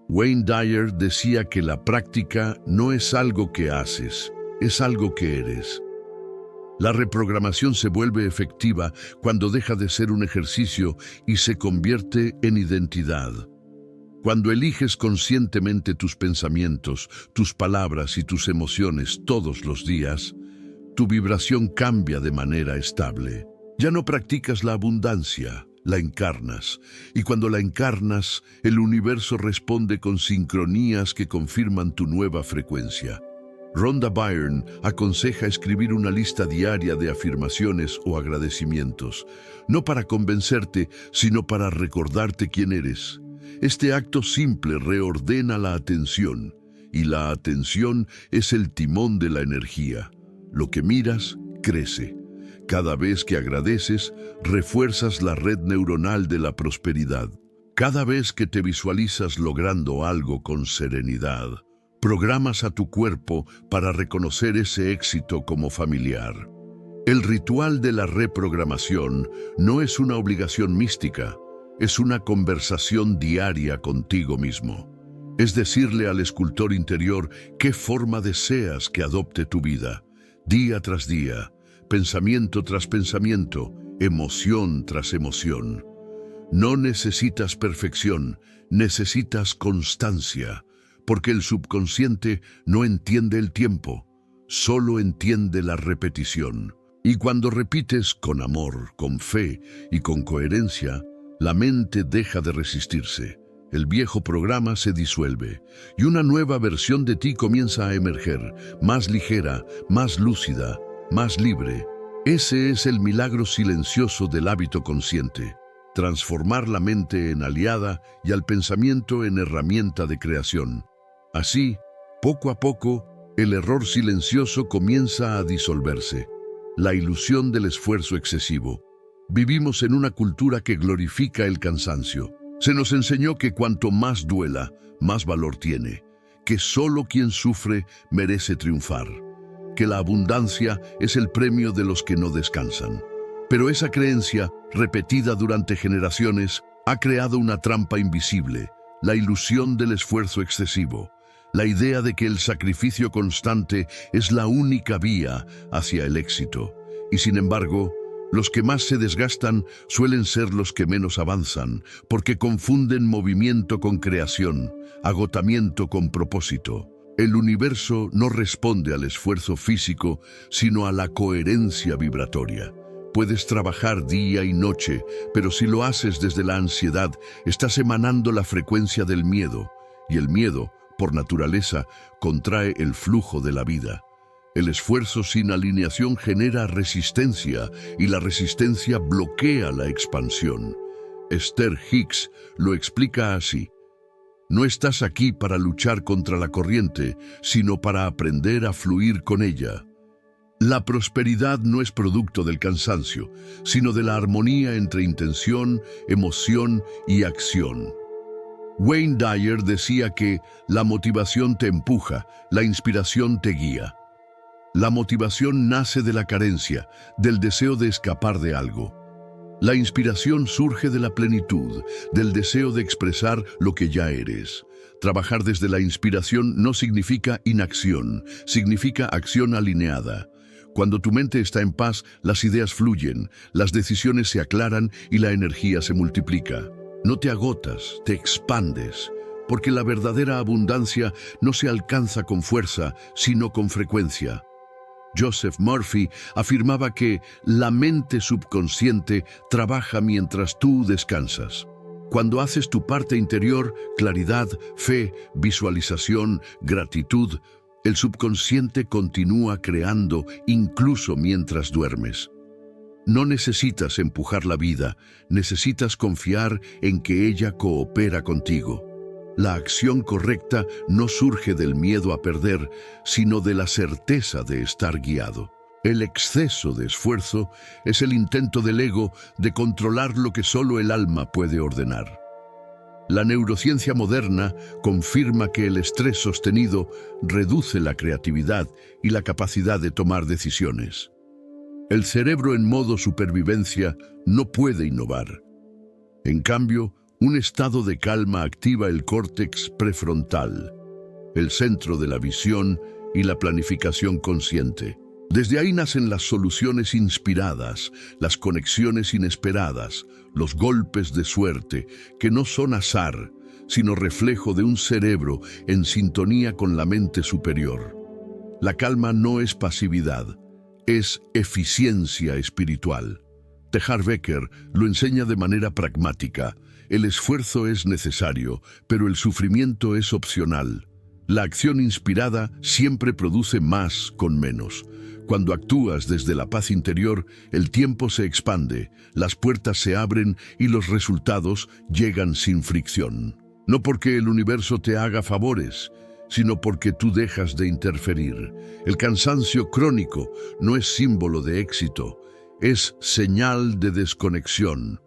Wayne Dyer decía que la práctica no es algo que haces, es algo que eres. La reprogramación se vuelve efectiva cuando deja de ser un ejercicio y se convierte en identidad. Cuando eliges conscientemente tus pensamientos, tus palabras y tus emociones todos los días, tu vibración cambia de manera estable. Ya no practicas la abundancia, la encarnas. Y cuando la encarnas, el universo responde con sincronías que confirman tu nueva frecuencia. Rhonda Byrne aconseja escribir una lista diaria de afirmaciones o agradecimientos, no para convencerte, sino para recordarte quién eres. Este acto simple reordena la atención, y la atención es el timón de la energía. Lo que miras, crece. Cada vez que agradeces, refuerzas la red neuronal de la prosperidad. Cada vez que te visualizas logrando algo con serenidad, programas a tu cuerpo para reconocer ese éxito como familiar. El ritual de la reprogramación no es una obligación mística, es una conversación diaria contigo mismo. Es decirle al escultor interior qué forma deseas que adopte tu vida, día tras día, pensamiento tras pensamiento, emoción tras emoción. No necesitas perfección, necesitas constancia, porque el subconsciente no entiende el tiempo, solo entiende la repetición. Y cuando repites con amor, con fe y con coherencia, la mente deja de resistirse, el viejo programa se disuelve y una nueva versión de ti comienza a emerger, más ligera, más lúcida, más libre. Ese es el milagro silencioso del hábito consciente, transformar la mente en aliada y al pensamiento en herramienta de creación. Así, poco a poco, el error silencioso comienza a disolverse, la ilusión del esfuerzo excesivo. Vivimos en una cultura que glorifica el cansancio. Se nos enseñó que cuanto más duela, más valor tiene, que solo quien sufre merece triunfar, que la abundancia es el premio de los que no descansan. Pero esa creencia, repetida durante generaciones, ha creado una trampa invisible, la ilusión del esfuerzo excesivo, la idea de que el sacrificio constante es la única vía hacia el éxito. Y sin embargo, los que más se desgastan suelen ser los que menos avanzan, porque confunden movimiento con creación, agotamiento con propósito. El universo no responde al esfuerzo físico, sino a la coherencia vibratoria. Puedes trabajar día y noche, pero si lo haces desde la ansiedad, estás emanando la frecuencia del miedo, y el miedo, por naturaleza, contrae el flujo de la vida. El esfuerzo sin alineación genera resistencia y la resistencia bloquea la expansión. Esther Hicks lo explica así: no estás aquí para luchar contra la corriente, sino para aprender a fluir con ella. La prosperidad no es producto del cansancio, sino de la armonía entre intención, emoción y acción. Wayne Dyer decía que la motivación te empuja, la inspiración te guía. La motivación nace de la carencia, del deseo de escapar de algo. La inspiración surge de la plenitud, del deseo de expresar lo que ya eres. Trabajar desde la inspiración no significa inacción, significa acción alineada. Cuando tu mente está en paz, las ideas fluyen, las decisiones se aclaran y la energía se multiplica. No te agotas, te expandes, porque la verdadera abundancia no se alcanza con fuerza, sino con frecuencia. Joseph Murphy afirmaba que la mente subconsciente trabaja mientras tú descansas. Cuando haces tu parte interior, claridad, fe, visualización, gratitud, el subconsciente continúa creando incluso mientras duermes. No necesitas empujar la vida, necesitas confiar en que ella coopera contigo. La acción correcta no surge del miedo a perder, sino de la certeza de estar guiado. El exceso de esfuerzo es el intento del ego de controlar lo que solo el alma puede ordenar. La neurociencia moderna confirma que el estrés sostenido reduce la creatividad y la capacidad de tomar decisiones. El cerebro en modo supervivencia no puede innovar. En cambio, un estado de calma activa el córtex prefrontal, el centro de la visión y la planificación consciente. Desde ahí nacen las soluciones inspiradas, las conexiones inesperadas, los golpes de suerte, que no son azar, sino reflejo de un cerebro en sintonía con la mente superior. La calma no es pasividad, es eficiencia espiritual. Tejar Becker lo enseña de manera pragmática. El esfuerzo es necesario, pero el sufrimiento es opcional. La acción inspirada siempre produce más con menos. Cuando actúas desde la paz interior, el tiempo se expande, las puertas se abren y los resultados llegan sin fricción. No porque el universo te haga favores, sino porque tú dejas de interferir. El cansancio crónico no es símbolo de éxito, es señal de desconexión.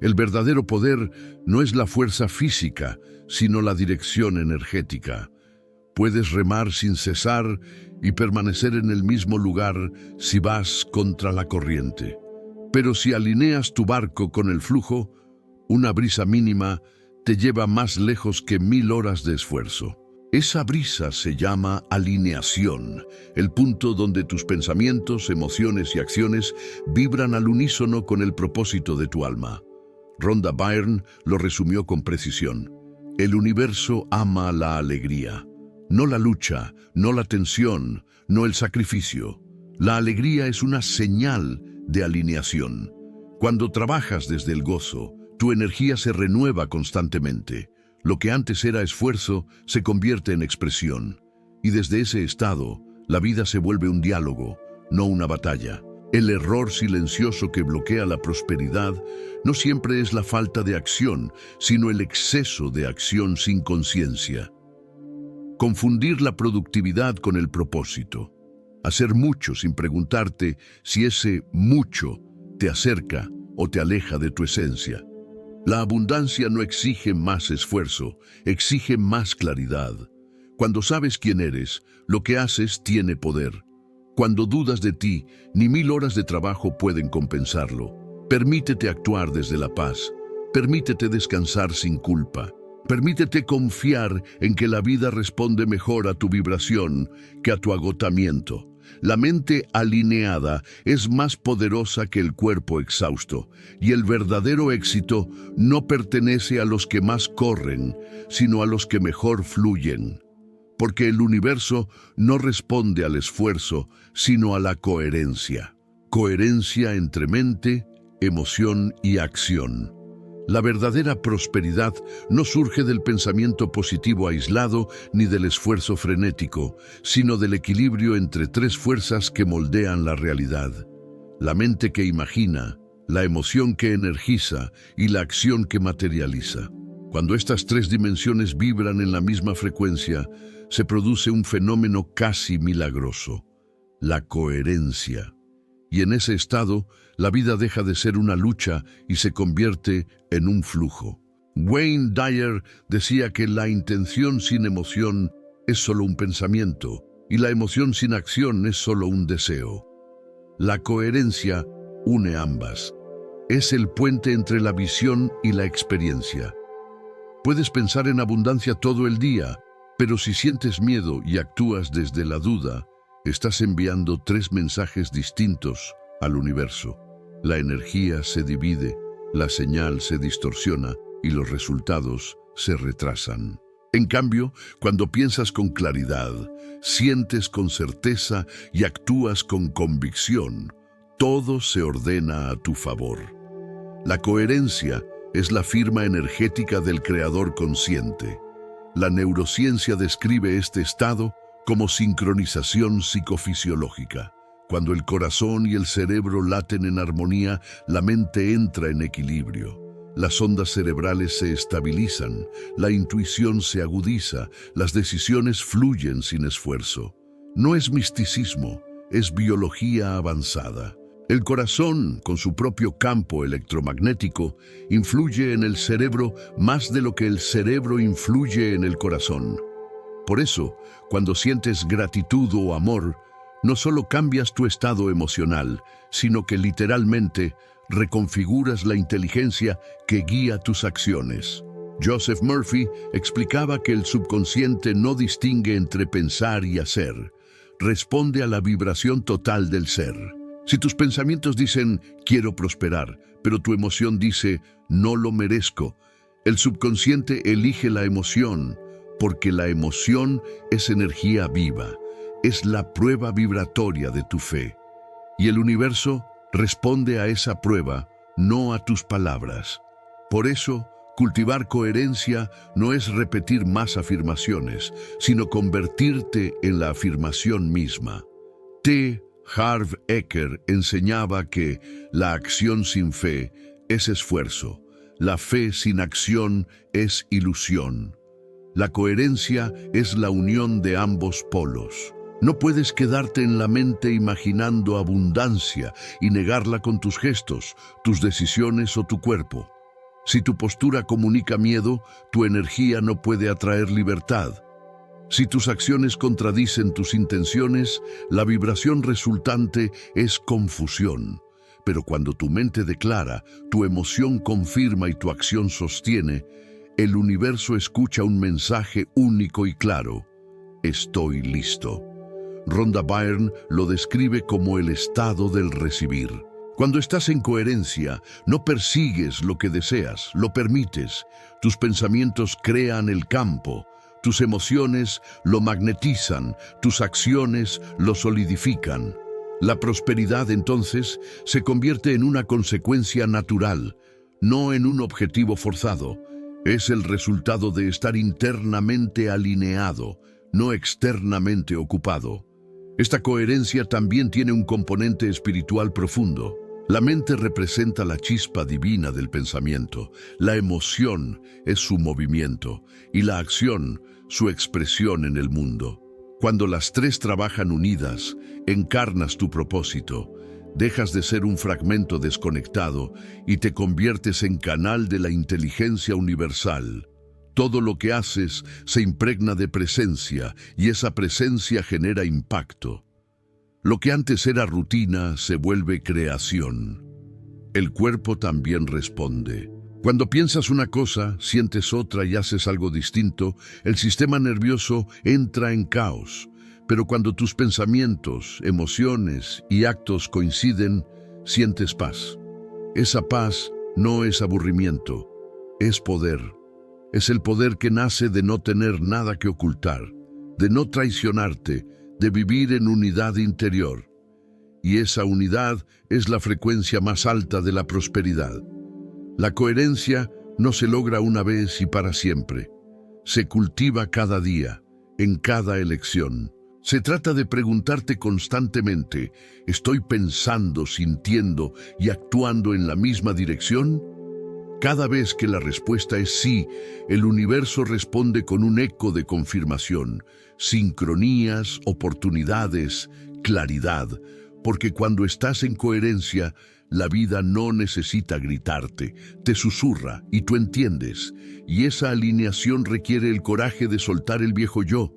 El verdadero poder no es la fuerza física, sino la dirección energética. Puedes remar sin cesar y permanecer en el mismo lugar si vas contra la corriente. Pero si alineas tu barco con el flujo, una brisa mínima te lleva más lejos que 1000 horas de esfuerzo. Esa brisa se llama alineación, el punto donde tus pensamientos, emociones y acciones vibran al unísono con el propósito de tu alma. Rhonda Byrne lo resumió con precisión. El universo ama la alegría. No la lucha, no la tensión, no el sacrificio. La alegría es una señal de alineación. Cuando trabajas desde el gozo, tu energía se renueva constantemente. Lo que antes era esfuerzo se convierte en expresión. Y desde ese estado, la vida se vuelve un diálogo, no una batalla. El error silencioso que bloquea la prosperidad no siempre es la falta de acción, sino el exceso de acción sin conciencia. Confundir la productividad con el propósito. Hacer mucho sin preguntarte si ese mucho te acerca o te aleja de tu esencia. La abundancia no exige más esfuerzo, exige más claridad. Cuando sabes quién eres, lo que haces tiene poder. Cuando dudas de ti, ni 1000 horas de trabajo pueden compensarlo. Permítete actuar desde la paz. Permítete descansar sin culpa. Permítete confiar en que la vida responde mejor a tu vibración que a tu agotamiento. La mente alineada es más poderosa que el cuerpo exhausto, y el verdadero éxito no pertenece a los que más corren, sino a los que mejor fluyen. Porque el universo no responde al esfuerzo, sino a la coherencia. Coherencia entre mente, emoción y acción. La verdadera prosperidad no surge del pensamiento positivo aislado ni del esfuerzo frenético, sino del equilibrio entre 3 fuerzas que moldean la realidad: la mente que imagina, la emoción que energiza y la acción que materializa. Cuando estas 3 dimensiones vibran en la misma frecuencia, se produce un fenómeno casi milagroso: la coherencia. Y en ese estado, la vida deja de ser una lucha y se convierte en un flujo. Wayne Dyer decía que la intención sin emoción es solo un pensamiento y la emoción sin acción es solo un deseo. La coherencia une ambas. Es el puente entre la visión y la experiencia. Puedes pensar en abundancia todo el día, pero si sientes miedo y actúas desde la duda, estás enviando 3 mensajes distintos al universo. La energía se divide, la señal se distorsiona y los resultados se retrasan. En cambio, cuando piensas con claridad, sientes con certeza y actúas con convicción, todo se ordena a tu favor. La coherencia es la firma energética del creador consciente. La neurociencia describe este estado como sincronización psicofisiológica. Cuando el corazón y el cerebro laten en armonía, la mente entra en equilibrio. Las ondas cerebrales se estabilizan, la intuición se agudiza, las decisiones fluyen sin esfuerzo. No es misticismo, es biología avanzada. El corazón, con su propio campo electromagnético, influye en el cerebro más de lo que el cerebro influye en el corazón. Por eso, cuando sientes gratitud o amor, no solo cambias tu estado emocional, sino que literalmente reconfiguras la inteligencia que guía tus acciones. Joseph Murphy explicaba que el subconsciente no distingue entre pensar y hacer. Responde a la vibración total del ser. Si tus pensamientos dicen, quiero prosperar, pero tu emoción dice, no lo merezco, el subconsciente elige la emoción, porque la emoción es energía viva, es la prueba vibratoria de tu fe. Y el universo responde a esa prueba, no a tus palabras. Por eso, cultivar coherencia no es repetir más afirmaciones, sino convertirte en la afirmación misma. Harv Eker enseñaba que la acción sin fe es esfuerzo, la fe sin acción es ilusión. La coherencia es la unión de ambos polos. No puedes quedarte en la mente imaginando abundancia y negarla con tus gestos, tus decisiones o tu cuerpo. Si tu postura comunica miedo, tu energía no puede atraer libertad. Si tus acciones contradicen tus intenciones, la vibración resultante es confusión. Pero cuando tu mente declara, tu emoción confirma y tu acción sostiene, el universo escucha un mensaje único y claro: estoy listo. Rhonda Byrne lo describe como el estado del recibir. Cuando estás en coherencia, no persigues lo que deseas, lo permites. Tus pensamientos crean el campo. Tus emociones lo magnetizan, tus acciones lo solidifican. La prosperidad, entonces, se convierte en una consecuencia natural, no en un objetivo forzado. Es el resultado de estar internamente alineado, no externamente ocupado. Esta coherencia también tiene un componente espiritual profundo. La mente representa la chispa divina del pensamiento, la emoción es su movimiento y la acción su expresión en el mundo. Cuando las 3 trabajan unidas, encarnas tu propósito, dejas de ser un fragmento desconectado y te conviertes en canal de la inteligencia universal. Todo lo que haces se impregna de presencia y esa presencia genera impacto. Lo que antes era rutina se vuelve creación. El cuerpo también responde. Cuando piensas una cosa, sientes otra y haces algo distinto, el sistema nervioso entra en caos. Pero cuando tus pensamientos, emociones y actos coinciden, sientes paz. Esa paz no es aburrimiento, es poder. Es el poder que nace de no tener nada que ocultar, de no traicionarte, de vivir en unidad interior. Y esa unidad es la frecuencia más alta de la prosperidad. La coherencia no se logra una vez y para siempre. Se cultiva cada día, en cada elección. Se trata de preguntarte constantemente, ¿estoy pensando, sintiendo y actuando en la misma dirección? Cada vez que la respuesta es sí, el universo responde con un eco de confirmación, sincronías, oportunidades, claridad, porque cuando estás en coherencia, la vida no necesita gritarte, te susurra y tú entiendes. Y esa alineación requiere el coraje de soltar el viejo yo,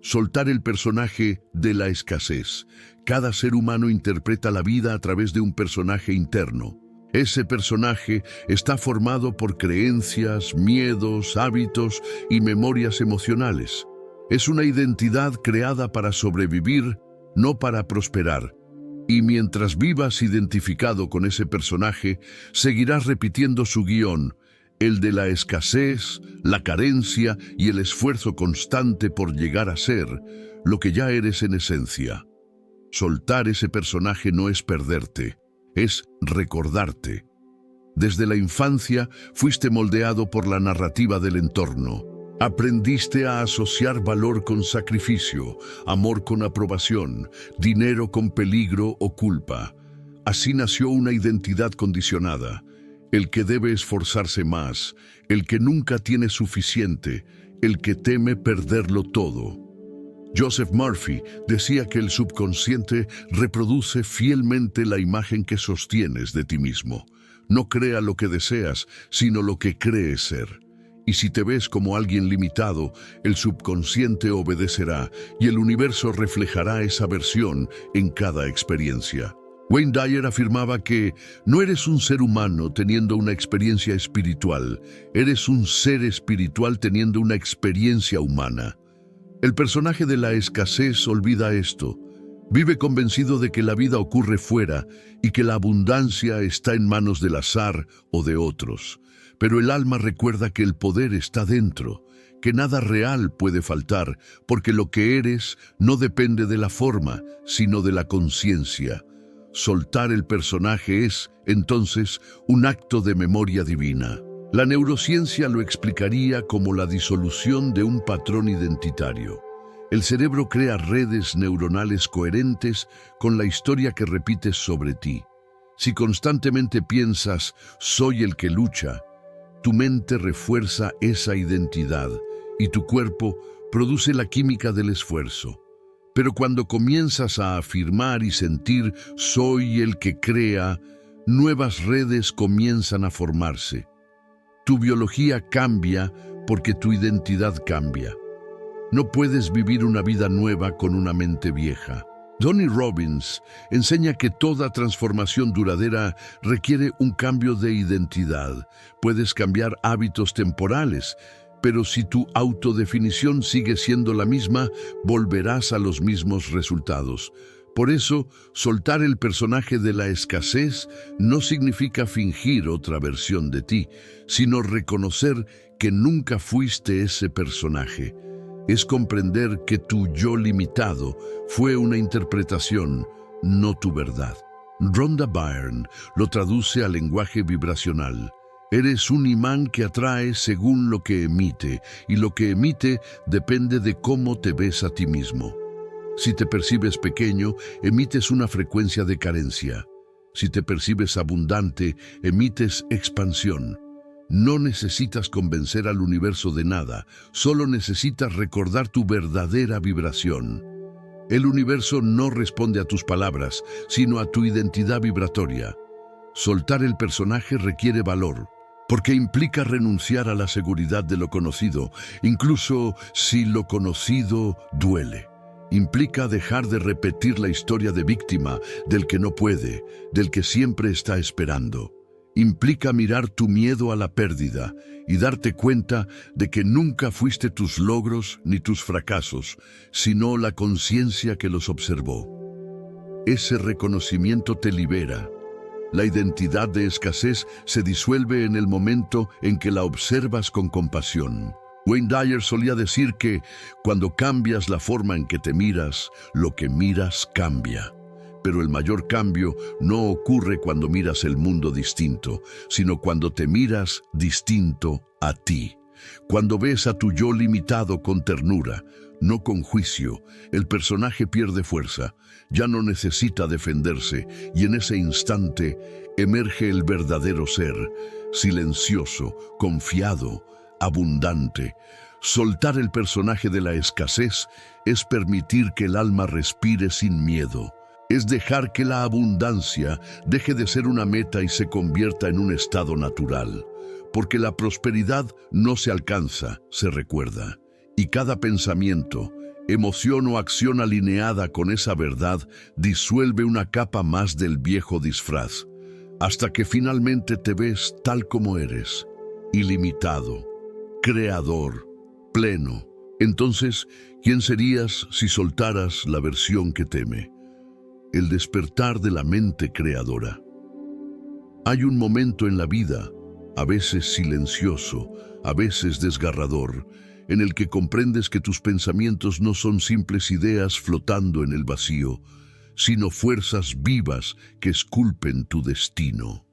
soltar el personaje de la escasez. Cada ser humano interpreta la vida a través de un personaje interno. Ese personaje está formado por creencias, miedos, hábitos y memorias emocionales. Es una identidad creada para sobrevivir, no para prosperar. Y mientras vivas identificado con ese personaje, seguirás repitiendo su guión, el de la escasez, la carencia y el esfuerzo constante por llegar a ser lo que ya eres en esencia. Soltar ese personaje no es perderte, es recordarte. Desde la infancia fuiste moldeado por la narrativa del entorno. Aprendiste a asociar valor con sacrificio, amor con aprobación, dinero con peligro o culpa. Así nació una identidad condicionada. El que debe esforzarse más, el que nunca tiene suficiente, el que teme perderlo todo. Joseph Murphy decía que el subconsciente reproduce fielmente la imagen que sostienes de ti mismo. No crea lo que deseas, sino lo que crees ser. Y si te ves como alguien limitado, el subconsciente obedecerá y el universo reflejará esa versión en cada experiencia. Wayne Dyer afirmaba que no eres un ser humano teniendo una experiencia espiritual, eres un ser espiritual teniendo una experiencia humana. El personaje de la escasez olvida esto. Vive convencido de que la vida ocurre fuera y que la abundancia está en manos del azar o de otros. Pero el alma recuerda que el poder está dentro, que nada real puede faltar, porque lo que eres no depende de la forma, sino de la conciencia. Soltar el personaje es, entonces, un acto de memoria divina. La neurociencia lo explicaría como la disolución de un patrón identitario. El cerebro crea redes neuronales coherentes con la historia que repites sobre ti. Si constantemente piensas, soy el que lucha, tu mente refuerza esa identidad y tu cuerpo produce la química del esfuerzo. Pero cuando comienzas a afirmar y sentir, soy el que crea, nuevas redes comienzan a formarse. Tu biología cambia porque tu identidad cambia. No puedes vivir una vida nueva con una mente vieja. Tony Robbins enseña que toda transformación duradera requiere un cambio de identidad. Puedes cambiar hábitos temporales, pero si tu autodefinición sigue siendo la misma, volverás a los mismos resultados. Por eso, soltar el personaje de la escasez no significa fingir otra versión de ti, sino reconocer que nunca fuiste ese personaje. Es comprender que tu yo limitado fue una interpretación, no tu verdad. Rhonda Byrne lo traduce al lenguaje vibracional. Eres un imán que atrae según lo que emite, y lo que emite depende de cómo te ves a ti mismo. Si te percibes pequeño, emites una frecuencia de carencia. Si te percibes abundante, emites expansión. No necesitas convencer al universo de nada, solo necesitas recordar tu verdadera vibración. El universo no responde a tus palabras, sino a tu identidad vibratoria. Soltar el personaje requiere valor, porque implica renunciar a la seguridad de lo conocido, incluso si lo conocido duele. Implica dejar de repetir la historia de víctima, del que no puede, del que siempre está esperando. Implica mirar tu miedo a la pérdida y darte cuenta de que nunca fuiste tus logros ni tus fracasos, sino la conciencia que los observó. Ese reconocimiento te libera. La identidad de escasez se disuelve en el momento en que la observas con compasión. Wayne Dyer solía decir que cuando cambias la forma en que te miras, lo que miras cambia. Pero el mayor cambio no ocurre cuando miras el mundo distinto, sino cuando te miras distinto a ti. Cuando ves a tu yo limitado con ternura, no con juicio, el personaje pierde fuerza, ya no necesita defenderse, y en ese instante emerge el verdadero ser, silencioso, confiado, abundante. Soltar el personaje de la escasez es permitir que el alma respire sin miedo. Es dejar que la abundancia deje de ser una meta y se convierta en un estado natural. Porque la prosperidad no se alcanza, se recuerda. Y cada pensamiento, emoción o acción alineada con esa verdad disuelve una capa más del viejo disfraz, hasta que finalmente te ves tal como eres, ilimitado, creador, pleno. Entonces, ¿quién serías si soltaras la versión que teme? El despertar de la mente creadora. Hay un momento en la vida, a veces silencioso, a veces desgarrador, en el que comprendes que tus pensamientos no son simples ideas flotando en el vacío, sino fuerzas vivas que esculpen tu destino.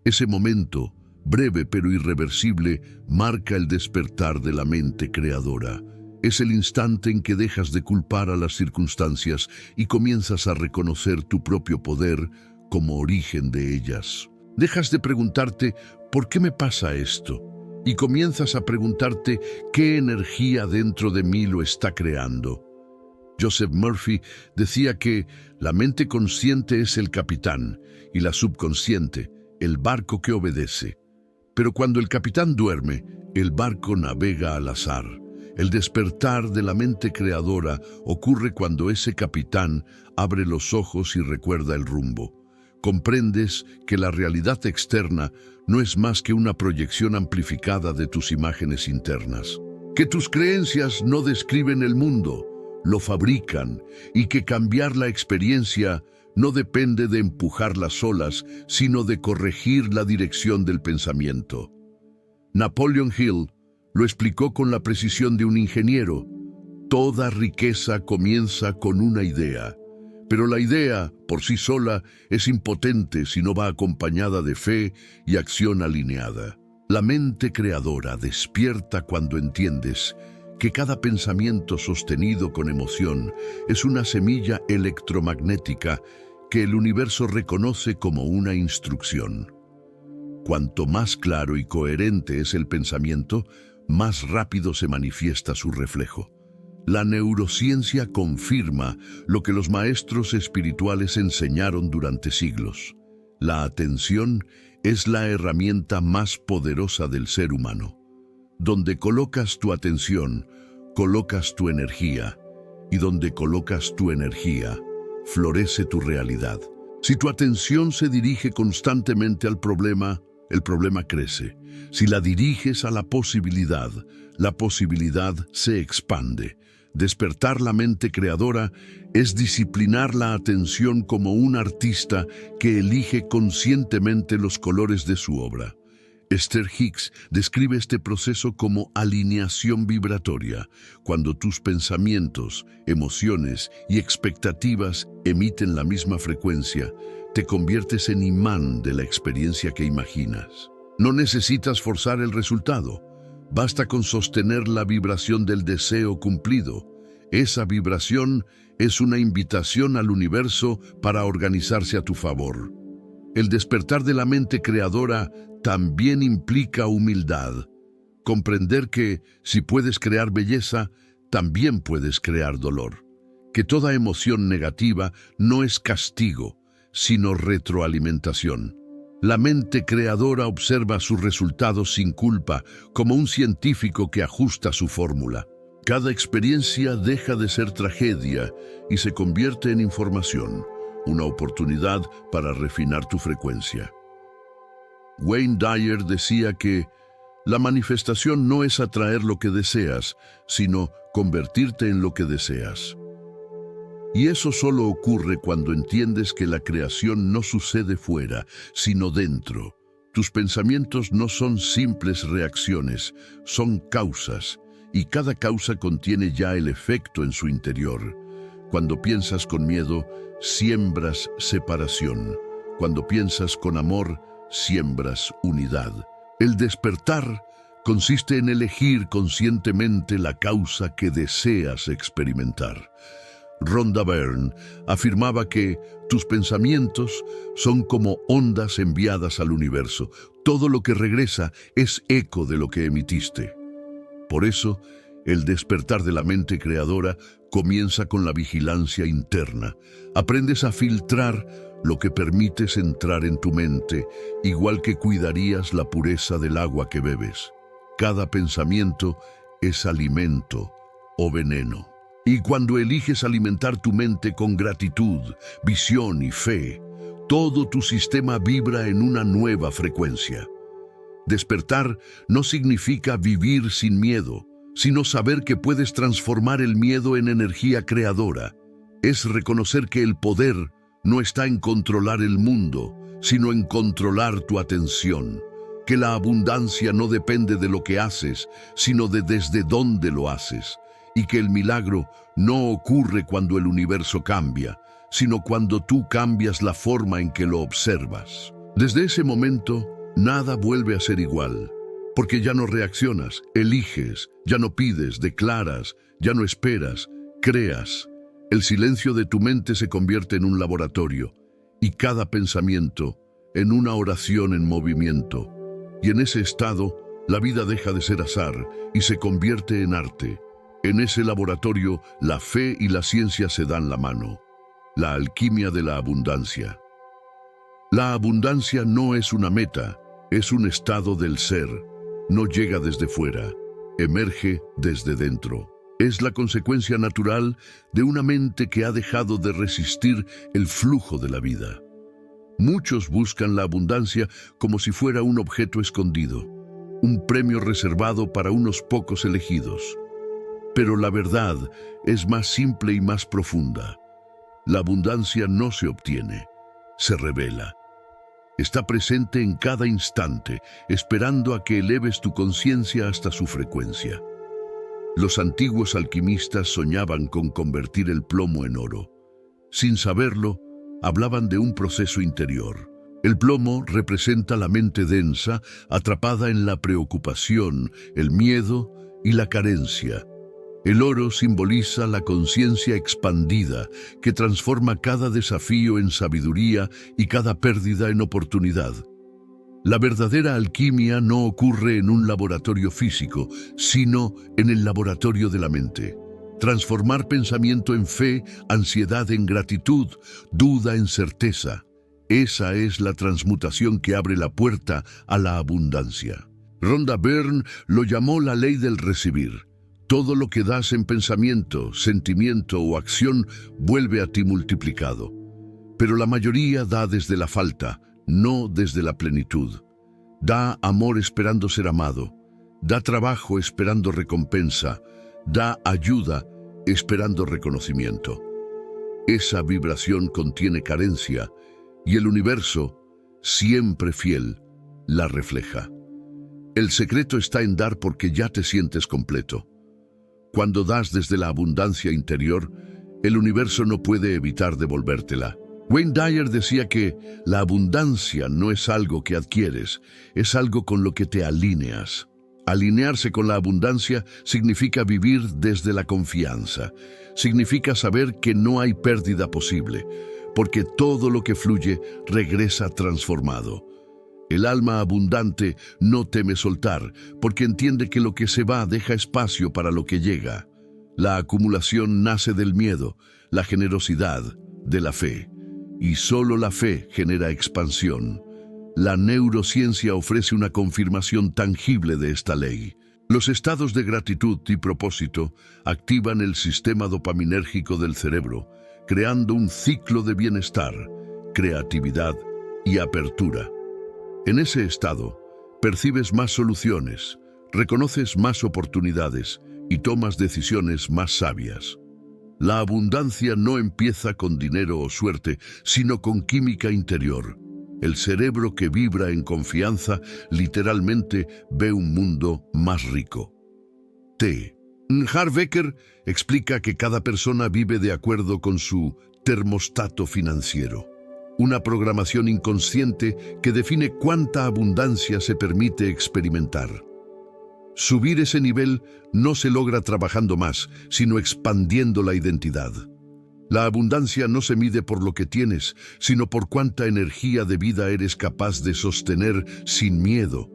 Ese momento, breve pero irreversible, marca el despertar de la mente creadora. Es el instante en que dejas de culpar a las circunstancias y comienzas a reconocer tu propio poder como origen de ellas. Dejas de preguntarte, ¿por qué me pasa esto? Y comienzas a preguntarte, ¿qué energía dentro de mí lo está creando? Joseph Murphy decía que la mente consciente es el capitán y la subconsciente, el barco que obedece. Pero cuando el capitán duerme, el barco navega al azar. El despertar de la mente creadora ocurre cuando ese capitán abre los ojos y recuerda el rumbo. Comprendes que la realidad externa no es más que una proyección amplificada de tus imágenes internas. Que tus creencias no describen el mundo, lo fabrican, y que cambiar la experiencia no depende de empujar las olas, sino de corregir la dirección del pensamiento. Napoleon Hill lo explicó con la precisión de un ingeniero. Toda riqueza comienza con una idea, pero la idea, por sí sola, es impotente si no va acompañada de fe y acción alineada. La mente creadora despierta cuando entiendes que cada pensamiento sostenido con emoción es una semilla electromagnética que el universo reconoce como una instrucción. Cuanto más claro y coherente es el pensamiento, más rápido se manifiesta su reflejo. La neurociencia confirma lo que los maestros espirituales enseñaron durante siglos. La atención es la herramienta más poderosa del ser humano. Donde colocas tu atención, colocas tu energía, y donde colocas tu energía, florece tu realidad. Si tu atención se dirige constantemente al problema, el problema crece. Si la diriges a la posibilidad se expande. Despertar la mente creadora es disciplinar la atención como un artista que elige conscientemente los colores de su obra. Esther Hicks describe este proceso como alineación vibratoria, cuando tus pensamientos, emociones y expectativas emiten la misma frecuencia, te conviertes en imán de la experiencia que imaginas. No necesitas forzar el resultado, basta con sostener la vibración del deseo cumplido. Esa vibración es una invitación al universo para organizarse a tu favor. El despertar de la mente creadora también implica humildad. Comprender que, si puedes crear belleza, también puedes crear dolor. Que toda emoción negativa no es castigo, sino retroalimentación. La mente creadora observa sus resultados sin culpa, como un científico que ajusta su fórmula. Cada experiencia deja de ser tragedia y se convierte en información, una oportunidad para refinar tu frecuencia. Wayne Dyer decía que la manifestación no es atraer lo que deseas, sino convertirte en lo que deseas. Y eso solo ocurre cuando entiendes que la creación no sucede fuera, sino dentro. Tus pensamientos no son simples reacciones, son causas, y cada causa contiene ya el efecto en su interior. Cuando piensas con miedo, siembras separación. Cuando piensas con amor, siembras unidad. El despertar consiste en elegir conscientemente la causa que deseas experimentar. Rhonda Byrne afirmaba que tus pensamientos son como ondas enviadas al universo. Todo lo que regresa es eco de lo que emitiste. Por eso, el despertar de la mente creadora Comienza con la vigilancia interna. Aprendes a filtrar lo que permites entrar en tu mente, igual que cuidarías la pureza del agua que bebes. Cada pensamiento es alimento o veneno. Y cuando eliges alimentar tu mente con gratitud, visión y fe, todo tu sistema vibra en una nueva frecuencia. Despertar no significa vivir sin miedo, sino saber que puedes transformar el miedo en energía creadora. Es reconocer que el poder no está en controlar el mundo, sino en controlar tu atención. Que la abundancia no depende de lo que haces, sino de desde dónde lo haces. Y que el milagro no ocurre cuando el universo cambia, sino cuando tú cambias la forma en que lo observas. Desde ese momento, nada vuelve a ser igual, porque ya no reaccionas, eliges, ya no pides, declaras, ya no esperas, creas. El silencio de tu mente se convierte en un laboratorio, y cada pensamiento en una oración en movimiento. Y en ese estado, la vida deja de ser azar y se convierte en arte. En ese laboratorio, la fe y la ciencia se dan la mano. La alquimia de la abundancia. La abundancia no es una meta, es un estado del ser. No llega desde fuera, emerge desde dentro. Es la consecuencia natural de una mente que ha dejado de resistir el flujo de la vida. Muchos buscan la abundancia como si fuera un objeto escondido, un premio reservado para unos pocos elegidos. Pero la verdad es más simple y más profunda. La abundancia no se obtiene, se revela. Está presente en cada instante, esperando a que eleves tu conciencia hasta su frecuencia. Los antiguos alquimistas soñaban con convertir el plomo en oro. Sin saberlo, hablaban de un proceso interior. El plomo representa la mente densa, atrapada en la preocupación, el miedo y la carencia. El oro simboliza la conciencia expandida, que transforma cada desafío en sabiduría y cada pérdida en oportunidad. La verdadera alquimia no ocurre en un laboratorio físico, sino en el laboratorio de la mente. Transformar pensamiento en fe, ansiedad en gratitud, duda en certeza. Esa es la transmutación que abre la puerta a la abundancia. Rhonda Byrne lo llamó la ley del recibir. Todo lo que das en pensamiento, sentimiento o acción vuelve a ti multiplicado. Pero la mayoría da desde la falta, no desde la plenitud. Da amor esperando ser amado, da trabajo esperando recompensa, da ayuda esperando reconocimiento. Esa vibración contiene carencia y el universo, siempre fiel, la refleja. El secreto está en dar porque ya te sientes completo. Cuando das desde la abundancia interior, el universo no puede evitar devolvértela. Wayne Dyer decía que la abundancia no es algo que adquieres, es algo con lo que te alineas. Alinearse con la abundancia significa vivir desde la confianza. Significa saber que no hay pérdida posible, porque todo lo que fluye regresa transformado. El alma abundante no teme soltar, porque entiende que lo que se va deja espacio para lo que llega. La acumulación nace del miedo, la generosidad de la fe. Y solo la fe genera expansión. La neurociencia ofrece una confirmación tangible de esta ley. Los estados de gratitud y propósito activan el sistema dopaminérgico del cerebro, creando un ciclo de bienestar, creatividad y apertura. En ese estado, percibes más soluciones, reconoces más oportunidades y tomas decisiones más sabias. La abundancia no empieza con dinero o suerte, sino con química interior. El cerebro que vibra en confianza literalmente ve un mundo más rico. Harv Eker explica que cada persona vive de acuerdo con su termostato financiero. Una programación inconsciente que define cuánta abundancia se permite experimentar. Subir ese nivel no se logra trabajando más, sino expandiendo la identidad. La abundancia no se mide por lo que tienes, sino por cuánta energía de vida eres capaz de sostener sin miedo.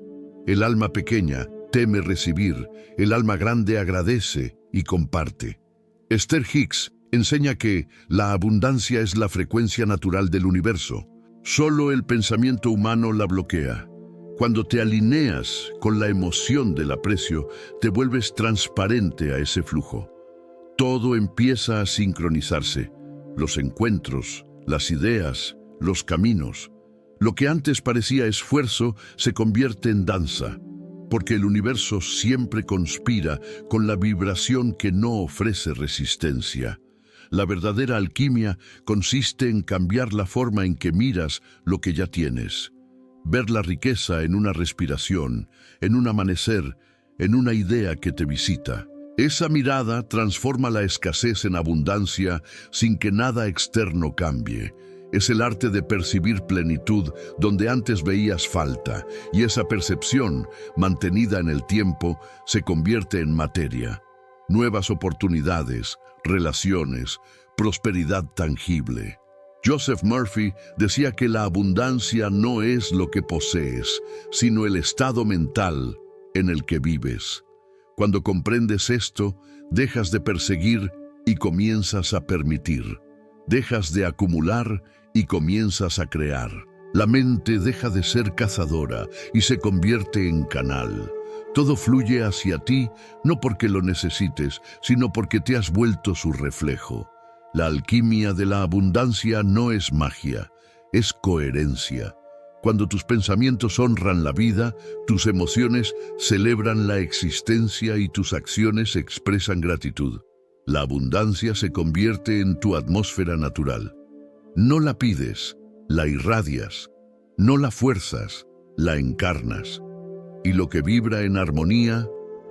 El alma pequeña teme recibir, el alma grande agradece y comparte. Esther Hicks enseña que la abundancia es la frecuencia natural del universo. Solo el pensamiento humano la bloquea. Cuando te alineas con la emoción del aprecio, te vuelves transparente a ese flujo. Todo empieza a sincronizarse. Los encuentros, las ideas, los caminos. Lo que antes parecía esfuerzo se convierte en danza, porque el universo siempre conspira con la vibración que no ofrece resistencia. La verdadera alquimia consiste en cambiar la forma en que miras lo que ya tienes. Ver la riqueza en una respiración, en un amanecer, en una idea que te visita. Esa mirada transforma la escasez en abundancia sin que nada externo cambie. Es el arte de percibir plenitud donde antes veías falta, y esa percepción, mantenida en el tiempo, se convierte en materia. Nuevas oportunidades, relaciones, prosperidad tangible. Joseph Murphy decía que la abundancia no es lo que posees, sino el estado mental en el que vives. Cuando comprendes esto, dejas de perseguir y comienzas a permitir. Dejas de acumular y comienzas a crear. La mente deja de ser cazadora y se convierte en canal. Todo fluye hacia ti, no porque lo necesites, sino porque te has vuelto su reflejo. La alquimia de la abundancia no es magia, es coherencia. Cuando tus pensamientos honran la vida, tus emociones celebran la existencia y tus acciones expresan gratitud. La abundancia se convierte en tu atmósfera natural. No la pides, la irradias. No la fuerzas, la encarnas. Y lo que vibra en armonía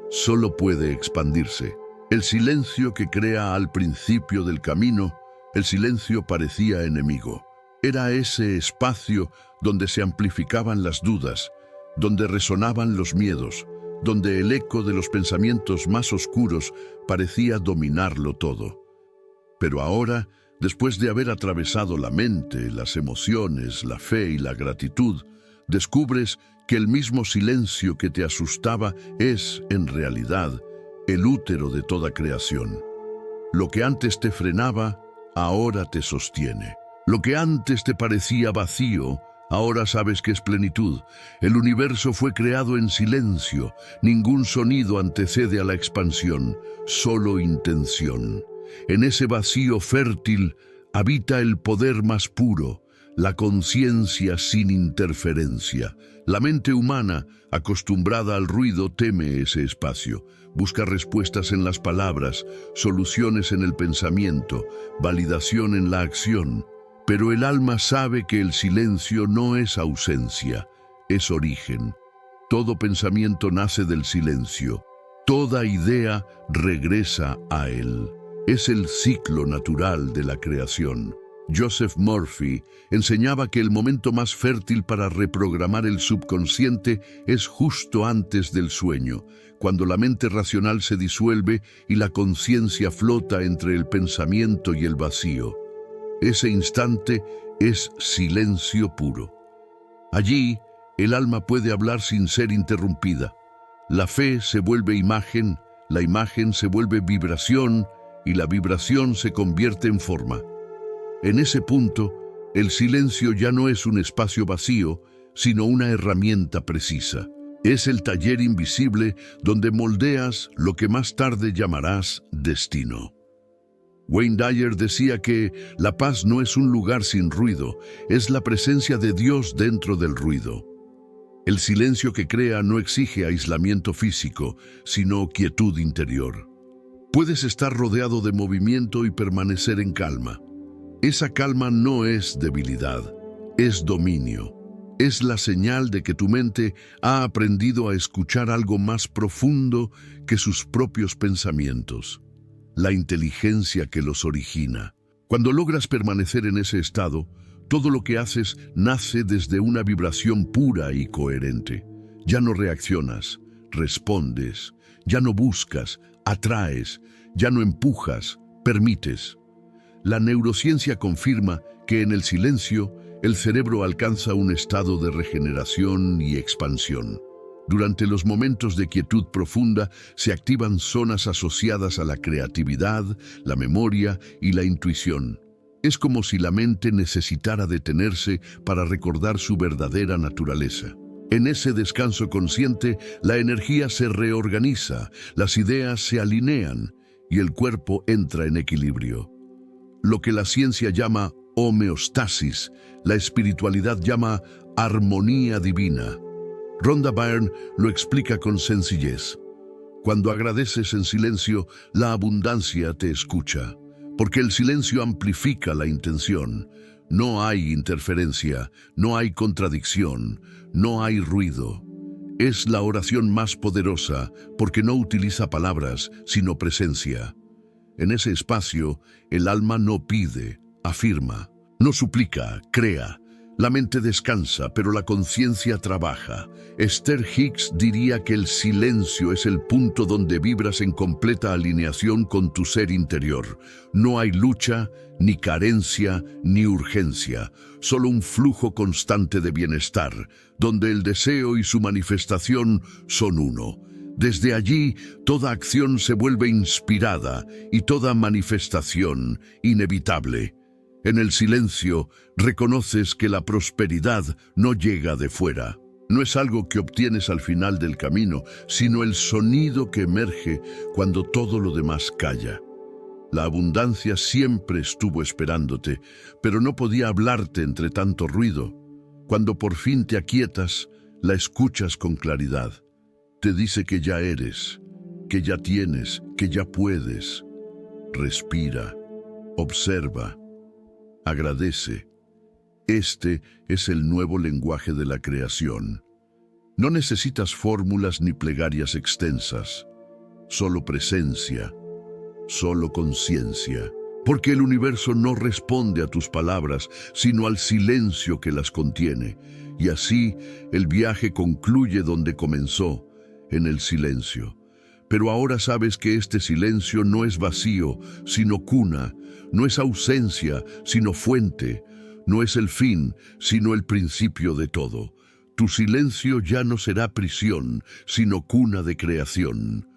solo puede expandirse. El silencio que crea al principio del camino, el silencio parecía enemigo. Era ese espacio donde se amplificaban las dudas, donde resonaban los miedos, donde el eco de los pensamientos más oscuros parecía dominarlo todo. Pero ahora, después de haber atravesado la mente, las emociones, la fe y la gratitud, descubres que el mismo silencio que te asustaba es, en realidad, el útero de toda creación. Lo que antes te frenaba, ahora te sostiene. Lo que antes te parecía vacío, ahora sabes que es plenitud. El universo fue creado en silencio. Ningún sonido antecede a la expansión, solo intención. En ese vacío fértil habita el poder más puro, la conciencia sin interferencia. La mente humana, acostumbrada al ruido, teme ese espacio. Busca respuestas en las palabras, soluciones en el pensamiento, validación en la acción. Pero el alma sabe que el silencio no es ausencia, es origen. Todo pensamiento nace del silencio. Toda idea regresa a él. Es el ciclo natural de la creación. Joseph Murphy enseñaba que el momento más fértil para reprogramar el subconsciente es justo antes del sueño, cuando la mente racional se disuelve y la conciencia flota entre el pensamiento y el vacío. Ese instante es silencio puro. Allí, el alma puede hablar sin ser interrumpida. La fe se vuelve imagen, la imagen se vuelve vibración y la vibración se convierte en forma. En ese punto, el silencio ya no es un espacio vacío, sino una herramienta precisa. Es el taller invisible donde moldeas lo que más tarde llamarás destino. Wayne Dyer decía que la paz no es un lugar sin ruido, es la presencia de Dios dentro del ruido. El silencio que crea no exige aislamiento físico, sino quietud interior. Puedes estar rodeado de movimiento y permanecer en calma. Esa calma no es debilidad, es dominio. Es la señal de que tu mente ha aprendido a escuchar algo más profundo que sus propios pensamientos. La inteligencia que los origina. Cuando logras permanecer en ese estado, todo lo que haces nace desde una vibración pura y coherente. Ya no reaccionas, respondes. Ya no buscas, atraes. Ya no empujas, permites. La neurociencia confirma que en el silencio, el cerebro alcanza un estado de regeneración y expansión. Durante los momentos de quietud profunda se activan zonas asociadas a la creatividad, la memoria y la intuición. Es como si la mente necesitara detenerse para recordar su verdadera naturaleza. En ese descanso consciente, la energía se reorganiza, las ideas se alinean y el cuerpo entra en equilibrio. Lo que la ciencia llama homeostasis, la espiritualidad llama armonía divina. Rhonda Byrne lo explica con sencillez. Cuando agradeces en silencio, la abundancia te escucha, porque el silencio amplifica la intención. No hay interferencia, no hay contradicción, no hay ruido. Es la oración más poderosa porque no utiliza palabras, sino presencia. En ese espacio, el alma no pide, afirma, no suplica, crea. La mente descansa, pero la conciencia trabaja. Esther Hicks diría que el silencio es el punto donde vibras en completa alineación con tu ser interior. No hay lucha, ni carencia, ni urgencia, solo un flujo constante de bienestar, donde el deseo y su manifestación son uno. Desde allí, toda acción se vuelve inspirada y toda manifestación inevitable. En el silencio, reconoces que la prosperidad no llega de fuera. No es algo que obtienes al final del camino, sino el sonido que emerge cuando todo lo demás calla. La abundancia siempre estuvo esperándote, pero no podía hablarte entre tanto ruido. Cuando por fin te aquietas, la escuchas con claridad. Te dice que ya eres, que ya tienes, que ya puedes. Respira, observa. Agradece. Este es el nuevo lenguaje de la creación. No necesitas fórmulas ni plegarias extensas, solo presencia, solo conciencia, porque el universo no responde a tus palabras, sino al silencio que las contiene, y así el viaje concluye donde comenzó, en el silencio. Pero ahora sabes que este silencio no es vacío, sino cuna, no es ausencia, sino fuente, no es el fin, sino el principio de todo. Tu silencio ya no será prisión, sino cuna de creación.